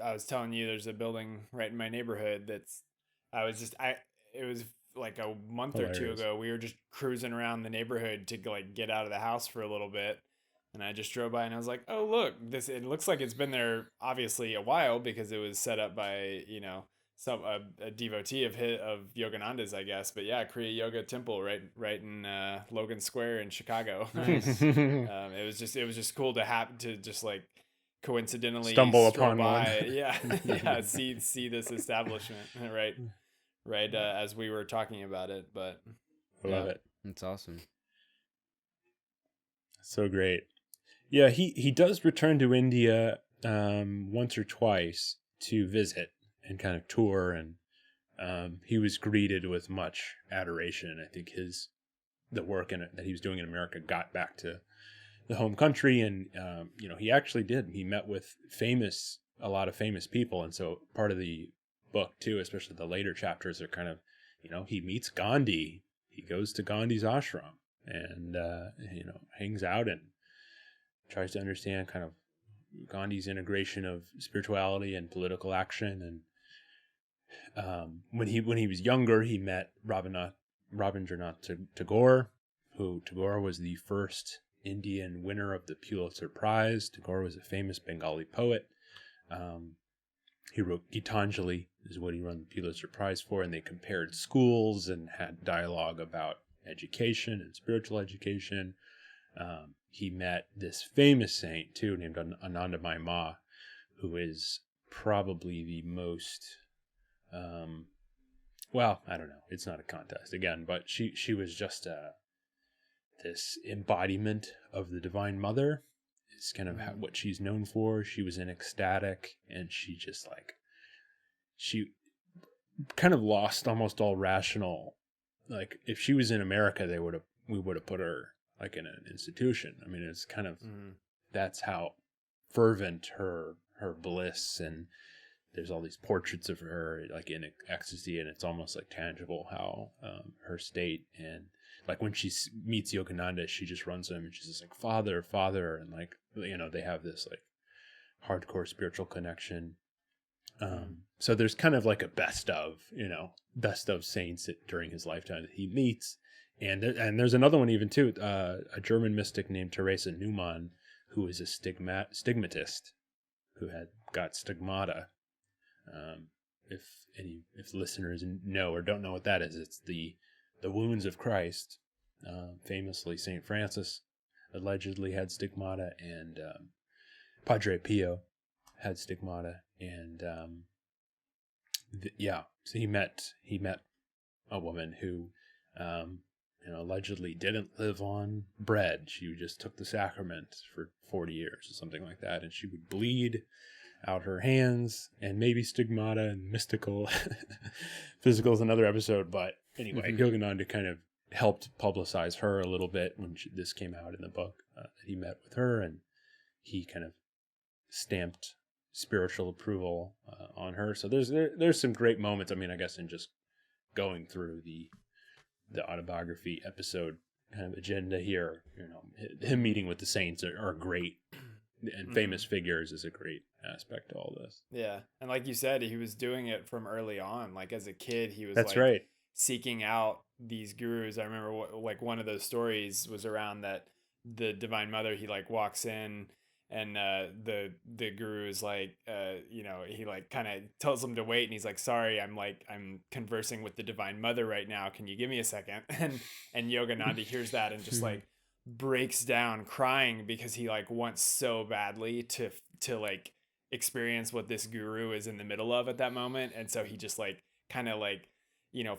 I was telling you, there's a building right in my neighborhood it was like a month or two ago. We were just cruising around the neighborhood to get out of the house for a little bit. And I just drove by and I was like, oh, look, it looks like it's been there obviously a while, because it was set up by, a devotee of Yogananda's, I guess. But yeah, Kriya Yoga Temple right in Logan Square in Chicago. Nice. It was just cool to happen to just coincidentally stumble stroll upon by. one. Yeah, see this establishment right as we were talking about it. But I love it. That's awesome. So great. Yeah, he does return to India once or twice to visit and kind of tour, and he was greeted with much adoration. I think the work that he was doing in America got back to the home country, and he actually did. He met with a lot of famous people, and so part of the book too, especially the later chapters, are kind of he meets Gandhi. He goes to Gandhi's ashram and hangs out and tries to understand kind of Gandhi's integration of spirituality and political action. And when he was younger, he met Rabindranath Tagore, who Tagore was the first Indian winner of the Pulitzer Prize. Tagore was a famous Bengali poet. He wrote Gitanjali, is what he won the Pulitzer Prize for, and they compared schools and had dialogue about education and spiritual education. He met this famous saint too, named Anandamayi Ma, who is probably the most, I don't know. It's not a contest again, but she was just this embodiment of the Divine Mother. It's kind of what she's known for. She was an ecstatic, and she kind of lost almost all rational. Like if she was in America, we would have put her in an institution. I mean, it's kind of that's how fervent her bliss, and there's all these portraits of her in ecstasy, and it's almost tangible how her state. And when she meets Yogananda, she just runs to him and she's just like, Father, Father, and they have this hardcore spiritual connection. So there's kind of a best of saints during his lifetime that he meets. And there's another one even too, a German mystic named Teresa Neumann, who is a stigmatist, who got stigmata. if listeners know or don't know what that is, it's the wounds of Christ. Famously, Saint Francis allegedly had stigmata, and Padre Pio had stigmata, and so he met a woman who allegedly didn't live on bread. She just took the sacrament for 40 years or something like that, and she would bleed out her hands, and maybe stigmata and mystical. Physical is another episode, but anyway, Yogananda kind of helped publicize her a little bit when this came out in the book. That he met with her, and he kind of stamped spiritual approval on her. So there's some great moments. I mean, I guess in just going through the autobiography episode kind of agenda here, him meeting with the saints are great, and famous figures is a great aspect to all this. Yeah, and like you said, he was doing it from early on. Like as a kid, he was That's right. seeking out these gurus. I remember one of those stories was around that the Divine Mother. He like walks in, and the guru is like, he like kind of tells him to wait, and he's like, sorry, I'm conversing with the Divine Mother right now. Can you give me a second? And Yogananda hears that and just like breaks down crying, because he like wants so badly to like experience what this guru is in the middle of at that moment. And so he just like kind of like,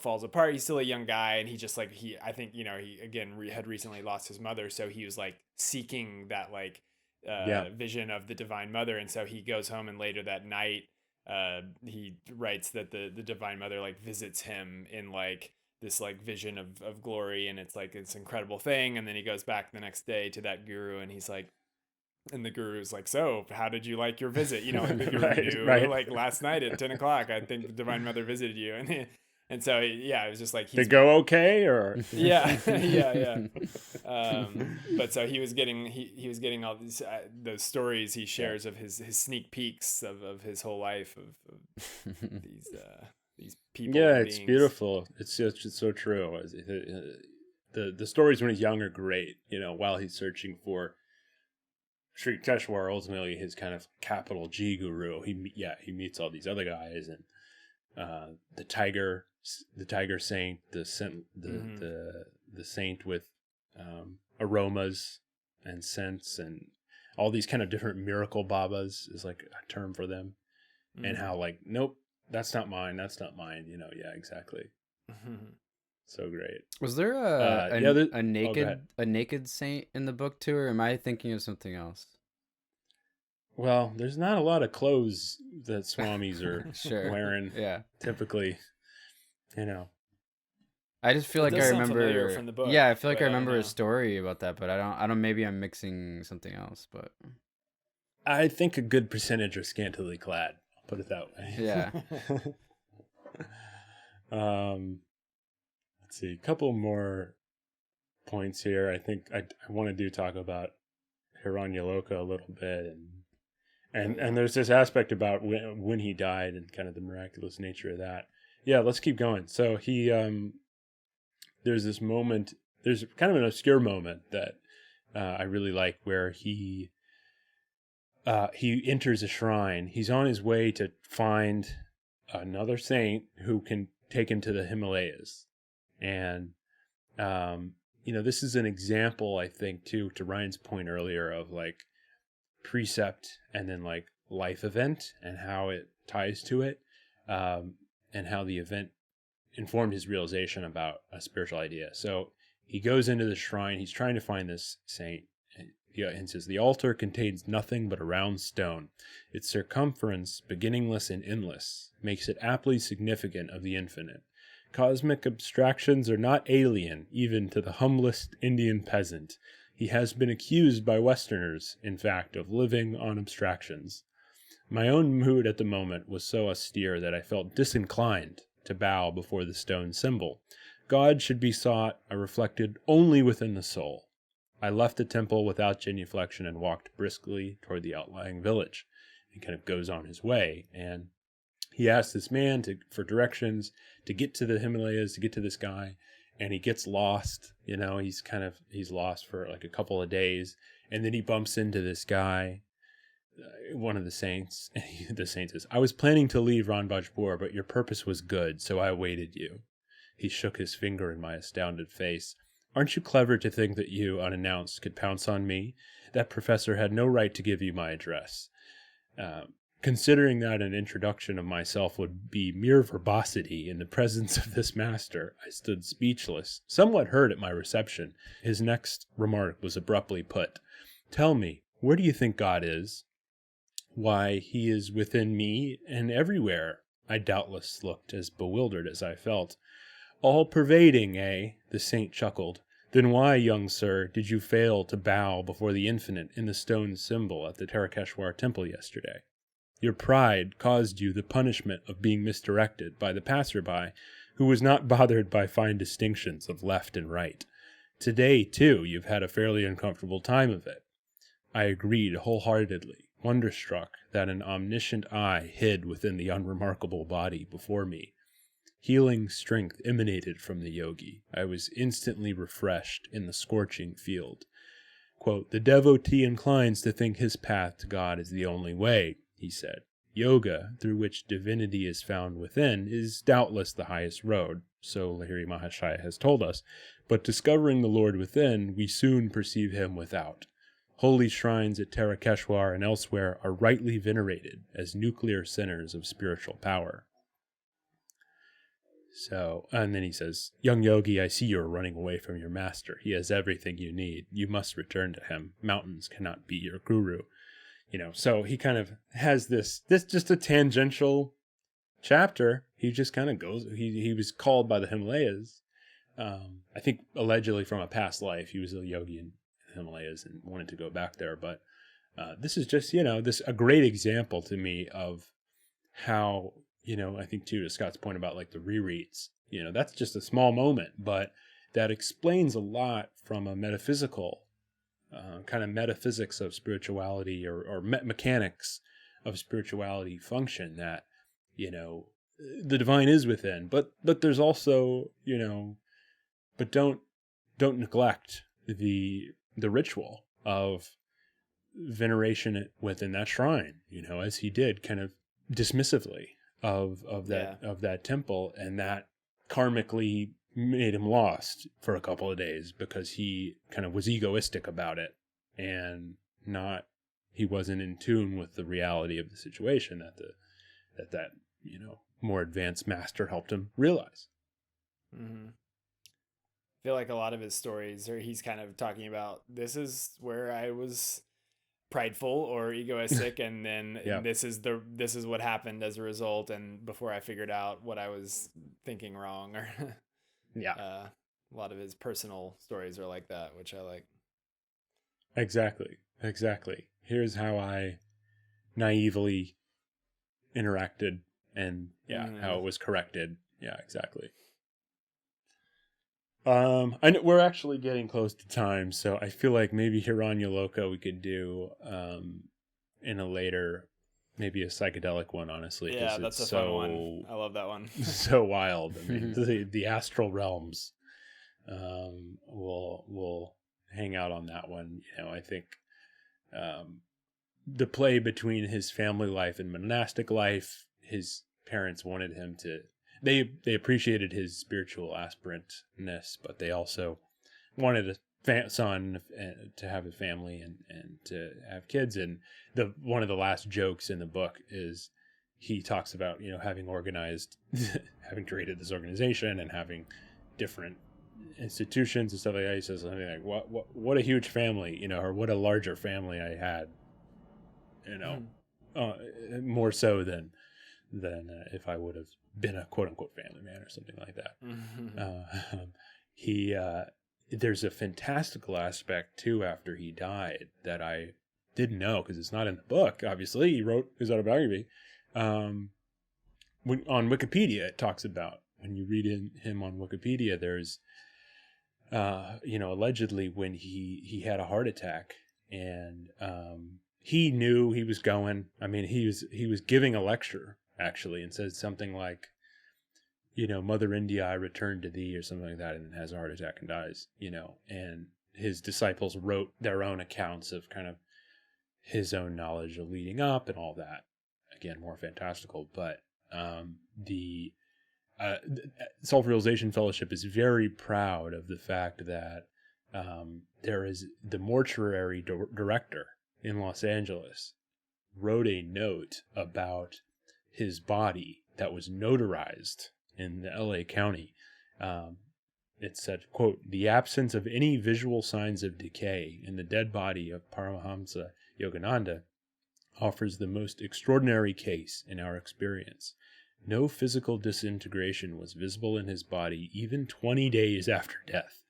falls apart. He's still a young guy, and he just like, I think, he again had recently lost his mother. So he was like seeking that like vision of the Divine Mother. And so he goes home, and later that night, he writes that the Divine Mother like visits him in like this like vision of glory, and it's like this incredible thing. And then he goes back the next day to that guru, and he's like, and the guru's like, so how did you like your visit? Like the guru knew, like last night at 10 o'clock, I think the Divine Mother visited you. And so, it was just like, did it go okay, or? Yeah. But so he was getting all these, those stories he shares of his sneak peeks of his whole life of these people. Yeah, it's beautiful. It's so true. The stories when he's young are great. While he's searching for Sri Teshwar, ultimately his kind of capital G guru, he meets all these other guys, and the tiger saint, the saint with aromas and scents, and all these kind of different miracle babas is like a term for them, and how like, nope, that's not mine. Yeah, exactly. So great. Was there a naked saint in the book too, or am I thinking of something else? Well, there's not a lot of clothes that swamis are wearing. Yeah, typically, I just feel like I remember from the book. Yeah, I feel like I remember a story about that, but I don't. Maybe I'm mixing something else, but I think a good percentage are scantily clad. I'll put it that way. Yeah. Let's see, a couple more points here. I think I want to talk about Hiranyaloka a little bit, and there's this aspect about when he died and kind of the miraculous nature of that. Yeah, let's keep going. So he there's this moment. There's kind of an obscure moment that I really like, where he enters a shrine. He's on his way to find another saint who can take him to the Himalayas. And, this is an example, I think, too, to Ryan's point earlier, of like precept and then like life event and how it ties to it, and how the event informed his realization about a spiritual idea. So he goes into the shrine. He's trying to find this saint. And says, the altar contains nothing but a round stone. Its circumference, beginningless and endless, makes it aptly significant of the infinite. Cosmic abstractions are not alien even to the humblest Indian peasant. He has been accused by Westerners, in fact, of living on abstractions. My own mood at the moment was so austere that I felt disinclined to bow before the stone symbol. God should be sought or reflected only within the soul. I left the temple without genuflection and walked briskly toward the outlying village. He kind of goes on his way, and he asks this man for directions to get to the Himalayas, to get to this guy, and he gets lost. He's lost for like a couple of days, and then he bumps into this guy one of the saints, the saint says, I was planning to leave Ranbajpur, but your purpose was good, so I awaited you. He shook his finger in my astounded face. Aren't you clever to think that you, unannounced, could pounce on me? That professor had no right to give you my address. Considering that an introduction of myself would be mere verbosity in the presence of this master, I stood speechless, somewhat hurt at my reception. His next remark was abruptly put. Tell me, where do you think God is? Why, he is within me and everywhere. I doubtless looked as bewildered as I felt. All-pervading, eh? The saint chuckled. Then why, young sir, did you fail to bow before the infinite in the stone symbol at the Tarakeshwar temple yesterday? Your pride caused you the punishment of being misdirected by the passerby, who was not bothered by fine distinctions of left and right. Today, too, you've had a fairly uncomfortable time of it. I agreed wholeheartedly, wonderstruck that an omniscient eye hid within the unremarkable body before me. Healing strength emanated from the yogi. I was instantly refreshed in the scorching field. Quote, the devotee inclines to think his path to God is the only way, he said. Yoga, through which divinity is found within, is doubtless the highest road, so Lahiri Mahashaya has told us, but discovering the Lord within, we soon perceive him without. Holy shrines at Tarakeshwar and elsewhere are rightly venerated as nuclear centers of spiritual power. So, and then he says, young yogi, I see you are running away from your master. He has everything you need. You must return to him. Mountains cannot be your guru. So he kind of has this just a tangential chapter. He just kind of goes, he was called by the Himalayas. I think allegedly from a past life, he was a yogi in the Himalayas and wanted to go back there. But this is just, a great example to me of how, I think too, to Scott's point about like the rereads, that's just a small moment, but that explains a lot from a metaphysical kind of metaphysics of spirituality or mechanics of spirituality function that, the divine is within, but there's also, but don't neglect the ritual of veneration within that shrine, as he did kind of dismissively of that temple, and that karmically made him lost for a couple of days because he kind of was egoistic about it and he wasn't in tune with the reality of the situation that more advanced master helped him realize. Mm-hmm. I feel like a lot of his stories he's kind of talking about, this is where I was prideful or egoistic, and then this is what happened as a result, and before I figured out what I was thinking wrong, or a lot of his personal stories are like that, which I like. Exactly. Here's how I naively interacted, and how it was corrected. Yeah, exactly. I know we're actually getting close to time, so I feel like maybe Hiranya Loka we could do in a later, maybe a psychedelic one, honestly. Yeah, that's a fun one. I love that one. So wild. I mean, the astral realms. We'll hang out on that one. I think the play between his family life and monastic life, his parents wanted him to. They appreciated his spiritual aspirantness, but they also wanted a son to have a family and to have kids. And one of the last jokes in the book is he talks about having having created this organization and having different institutions and stuff like that. He says something like, "What a huge family, or what a larger family I had, more so than if I would have been a quote unquote family man," or something like that. There's a fantastical aspect too after he died that I didn't know, because it's not in the book. Obviously, he wrote his autobiography. On Wikipedia, it talks about, when you read him on Wikipedia, there's allegedly when he had a heart attack, and he knew he was going. I mean, he was giving a lecture actually, and said something like, Mother India, I return to thee, or something like that, and then has a heart attack and dies. And his disciples wrote their own accounts of kind of his own knowledge of leading up and all that. Again, more fantastical, but the Self-Realization Fellowship is very proud of the fact that there is the mortuary director in Los Angeles wrote a note about his body that was notarized in the LA County. It said, quote, "The absence of any visual signs of decay in the dead body of Paramahansa Yogananda offers the most extraordinary case in our experience. No physical disintegration was visible in his body even 20 days after death.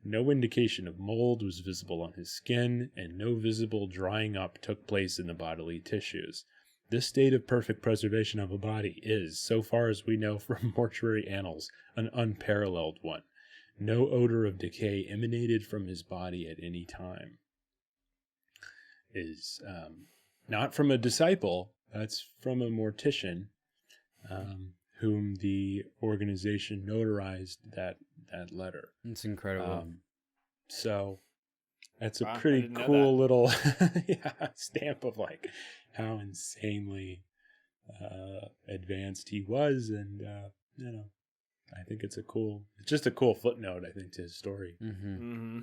No indication of mold was visible on his skin, and no visible drying up took place in the bodily tissues. This state of perfect preservation of a body is, so far as we know from mortuary annals, an unparalleled one. No odor of decay emanated from his body at any time." Is not from a disciple, that's from a mortician, whom the organization notarized that letter. It's incredible. So that's a Wow, I pretty didn't know cool that. little stamp of like how insanely advanced he was, and I think it's just a cool footnote, I think, to his story. Mm-hmm.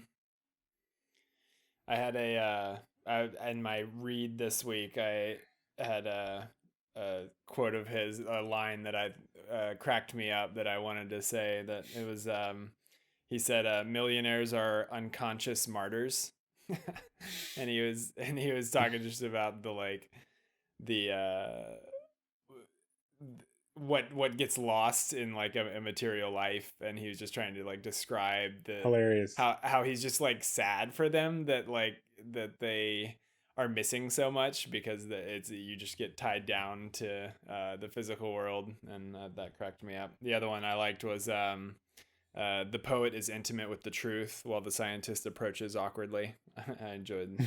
I had in my read this week, I had a quote of his, a line that I cracked me up that I wanted to say. That it was, he said, "Millionaires are unconscious martyrs," and he was talking just about what gets lost in like a material life, and he was just trying to like describe Hilarious. how he's just like sad for them that they are missing so much, because you just get tied down to the physical world, and that cracked me up. The other one I liked was the poet is intimate with the truth while the scientist approaches awkwardly. I enjoyed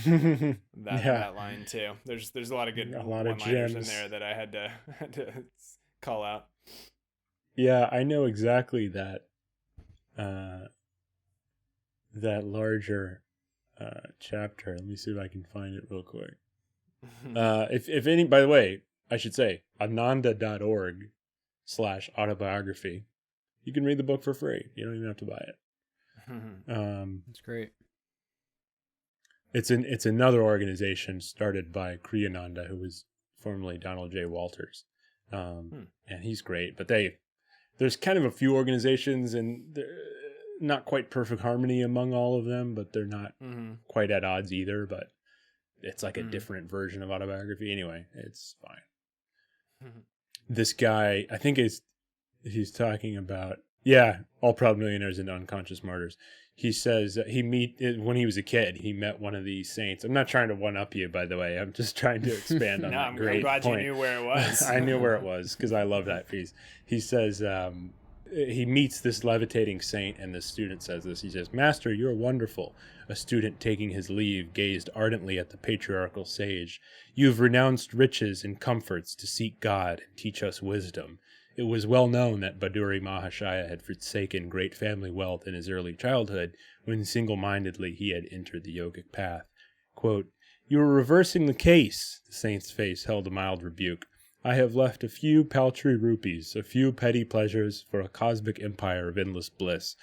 that line too. There's a lot of good one-liners in there that I had to call out. Yeah, I know exactly that larger chapter. Let me see if I can find it real quick. If any, by the way, I should say ananda.org/autobiography. You can read the book for free. You don't even have to buy it. That's great. It's another organization started by Kriyananda, who was formerly Donald J. Walters. And he's great, but there's kind of a few organizations, and they're not quite perfect harmony among all of them, but they're not quite at odds either, but it's like a different version of autobiography. Anyway, it's fine. This guy, I think he's talking about, all proud millionaires and unconscious martyrs. He says when he was a kid, he met one of these saints. I'm not trying to one-up you, by the way. I'm just trying to expand on that I'm great glad point. you knew where it was. I knew where it was because I love that piece. He says he meets this levitating saint, and the student says this. He says, "Master, you're wonderful." A student, taking his leave, gazed ardently at the patriarchal sage. "You have renounced riches and comforts to seek God and teach us wisdom." It was well known that Baduri Mahashaya had forsaken great family wealth in his early childhood when single-mindedly he had entered the yogic path. Quote, "You are reversing the case." The saint's face held a mild rebuke. "I have left a few paltry rupees, a few petty pleasures, for a cosmic empire of endless bliss.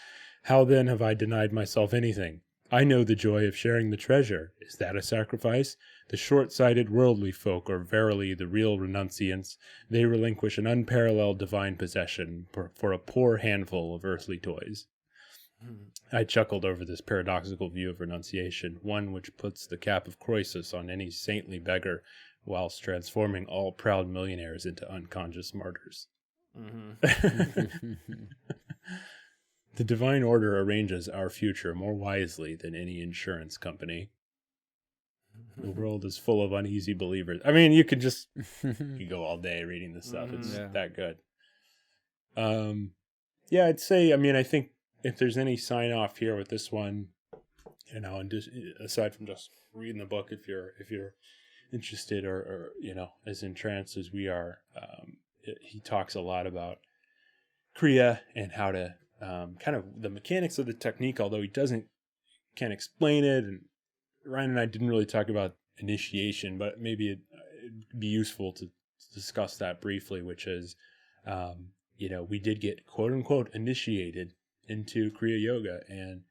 How then have I denied myself anything? I know the joy of sharing the treasure. Is that a sacrifice? The short-sighted worldly folk are verily the real renunciants. They relinquish an unparalleled divine possession for a poor handful of earthly toys." I chuckled over this paradoxical view of renunciation, one which puts the cap of Croesus on any saintly beggar, whilst transforming all proud millionaires into unconscious martyrs. The divine order arranges our future more wisely than any insurance company. The world is full of uneasy believers. I mean, you could go all day reading this stuff. It's that good. I'd say, I think if there's any sign off here with this one, and just aside from just reading the book, if you're interested or as entranced as we are, he talks a lot about Kriya and how to kind of the mechanics of the technique, although he can't explain it. And Ryan and I didn't really talk about initiation, but maybe it'd be useful to discuss that briefly, which is, we did get quote unquote initiated into Kriya Yoga. And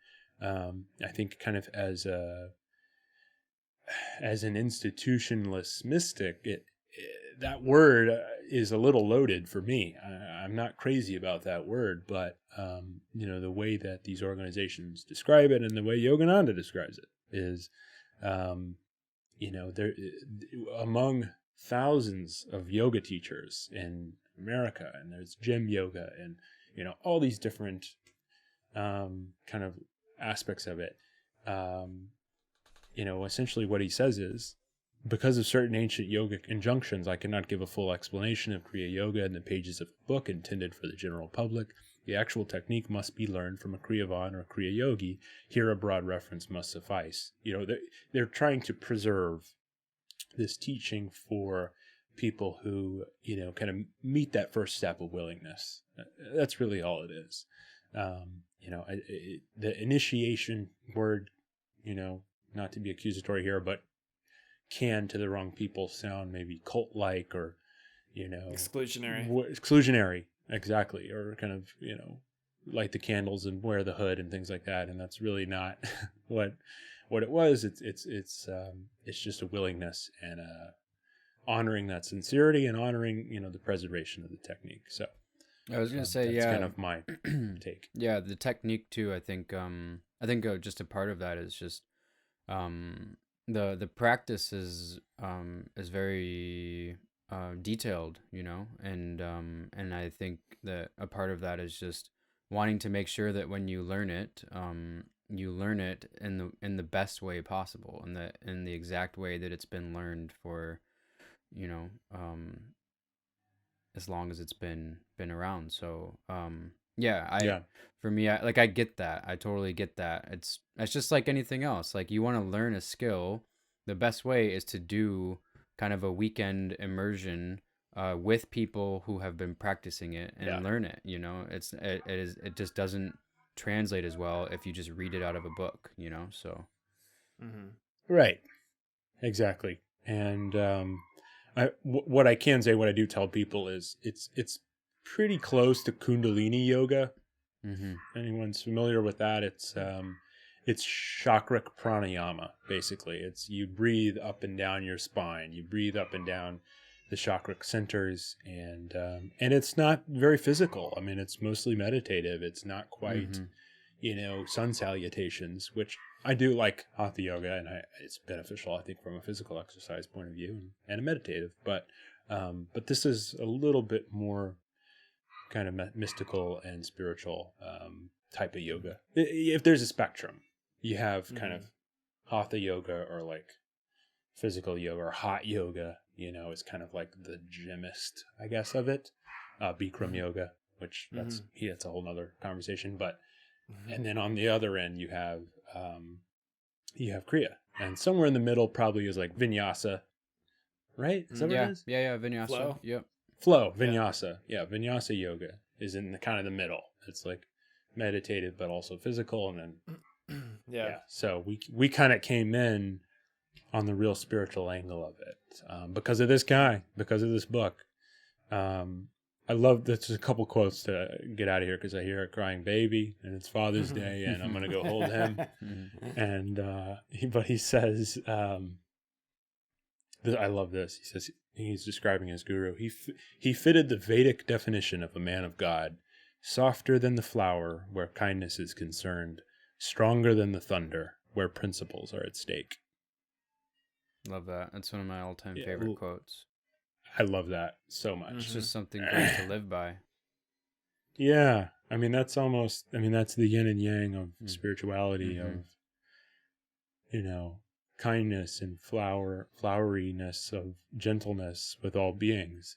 I think kind of as an institutionalist mystic, that word is a little loaded for me. I'm not crazy about that word, but the way that these organizations describe it and the way Yogananda describes it is, there among thousands of yoga teachers in America, and there's gym yoga and all these different kind of aspects of it. Essentially what he says is, because of certain ancient yogic injunctions, I cannot give a full explanation of Kriya Yoga in the pages of a book intended for the general public. The actual technique must be learned from a Kriyavan or a Kriya Yogi. Here, a broad reference must suffice. They're trying to preserve this teaching for people who, kind of meet that first step of willingness. That's really all it is. The initiation word, not to be accusatory here, but can to the wrong people sound maybe cult-like or, exclusionary, exactly, or kind of, light the candles and wear the hood and things like that. And that's really not what it was. It's just a willingness and honoring that sincerity and honoring, the preservation of the technique. So I was going to say, that's kind of my take. Yeah, the technique too. I think just a part of that is just the practice is very detailed, and I think that a part of that is just wanting to make sure that when you learn it in the best way possible, in the exact way that it's been learned for, as long as it's been around. So for me, I get that. I totally get that. It's just like anything else. Like, you want to learn a skill, the best way is to do kind of a weekend immersion with people who have been practicing it and learn it. It just doesn't translate as well if you just read it out of a book. So. Mm-hmm. Right. Exactly. And what I can say, what I do tell people is it's pretty close to Kundalini yoga. Mm-hmm. Anyone's familiar with that? It's chakric pranayama. Basically, it's you breathe up and down your spine. You breathe up and down the chakric centers, and it's not very physical. I mean, it's mostly meditative. It's not quite, sun salutations, which I do like hatha yoga, and it's beneficial, I think, from a physical exercise point of view and a meditative. But this is a little bit more kind of mystical and spiritual type of yoga. If there's a spectrum, you have kind of hatha yoga or like physical yoga or hot yoga. Is kind of like the gymist, I guess, of it. Bikram yoga, which that's a whole nother conversation. But and then on the other end, you have Kriya, and somewhere in the middle probably is like vinyasa, right? Is that what it is? Yeah, vinyasa. Flow. Yep. Flow, vinyasa. Yeah, vinyasa yoga is in the kind of the middle. It's like meditative, but also physical, and then So we kind of came in on the real spiritual angle of it because of this guy, because of this book. I love there's a couple quotes to get out of here because I hear a crying baby and it's Father's Day and I'm gonna go hold him. And but he says, I love this. He says he's describing his guru. He fitted the Vedic definition of a man of God, softer than the flower where kindness is concerned, stronger than the thunder where principles are at stake. Love that. That's one of my all-time favorite quotes. I love that so much. It's just something great to live by. Yeah. I mean, that's the yin and yang of spirituality, of, kindness and floweriness, of gentleness with all beings,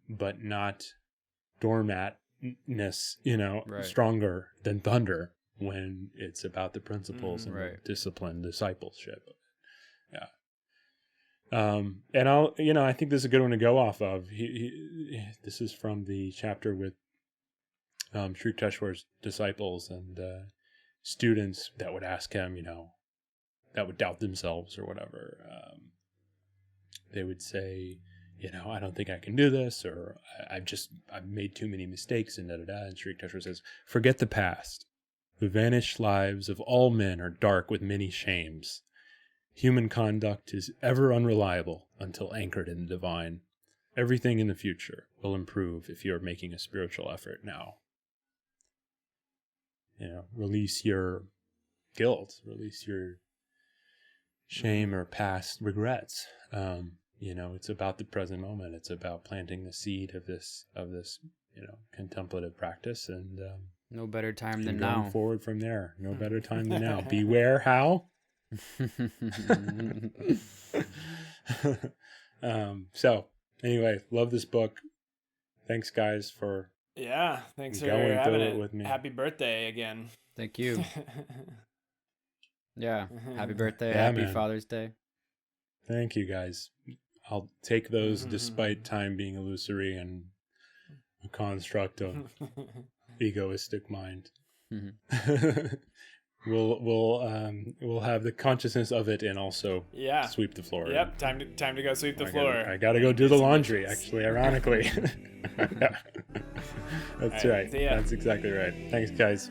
but not doormatness, stronger than thunder when it's about the principles and the discipline, discipleship. Yeah. And I think this is a good one to go off of. This is from the chapter with Sri Yukteswar's disciples and students that would ask him, that would doubt themselves or whatever. They would say, I don't think I can do this, or I've made too many mistakes, and da-da-da. And Sri Yukteswar says, forget the past. The vanished lives of all men are dark with many shames. Human conduct is ever unreliable until anchored in the divine. Everything in the future will improve if you are making a spiritual effort now. Release your guilt, release your shame or past regrets. It's about the present moment. It's about planting the seed of this, contemplative practice, and no better time than going now. forward from there. No better time than now. Beware how. So anyway, love this book. Thanks, guys, for thanks for going having through it it with me. Happy birthday again. Thank you. Yeah. Happy birthday. Yeah, Happy man. Father's Day. Thank you, guys. I'll take those despite time being illusory and a construct of egoistic mind. We'll have the consciousness of it and also sweep the floor. Yep, time to go sweep the floor. I gotta go do the laundry, actually, ironically. That's right. See ya. That's exactly right. Thanks, guys.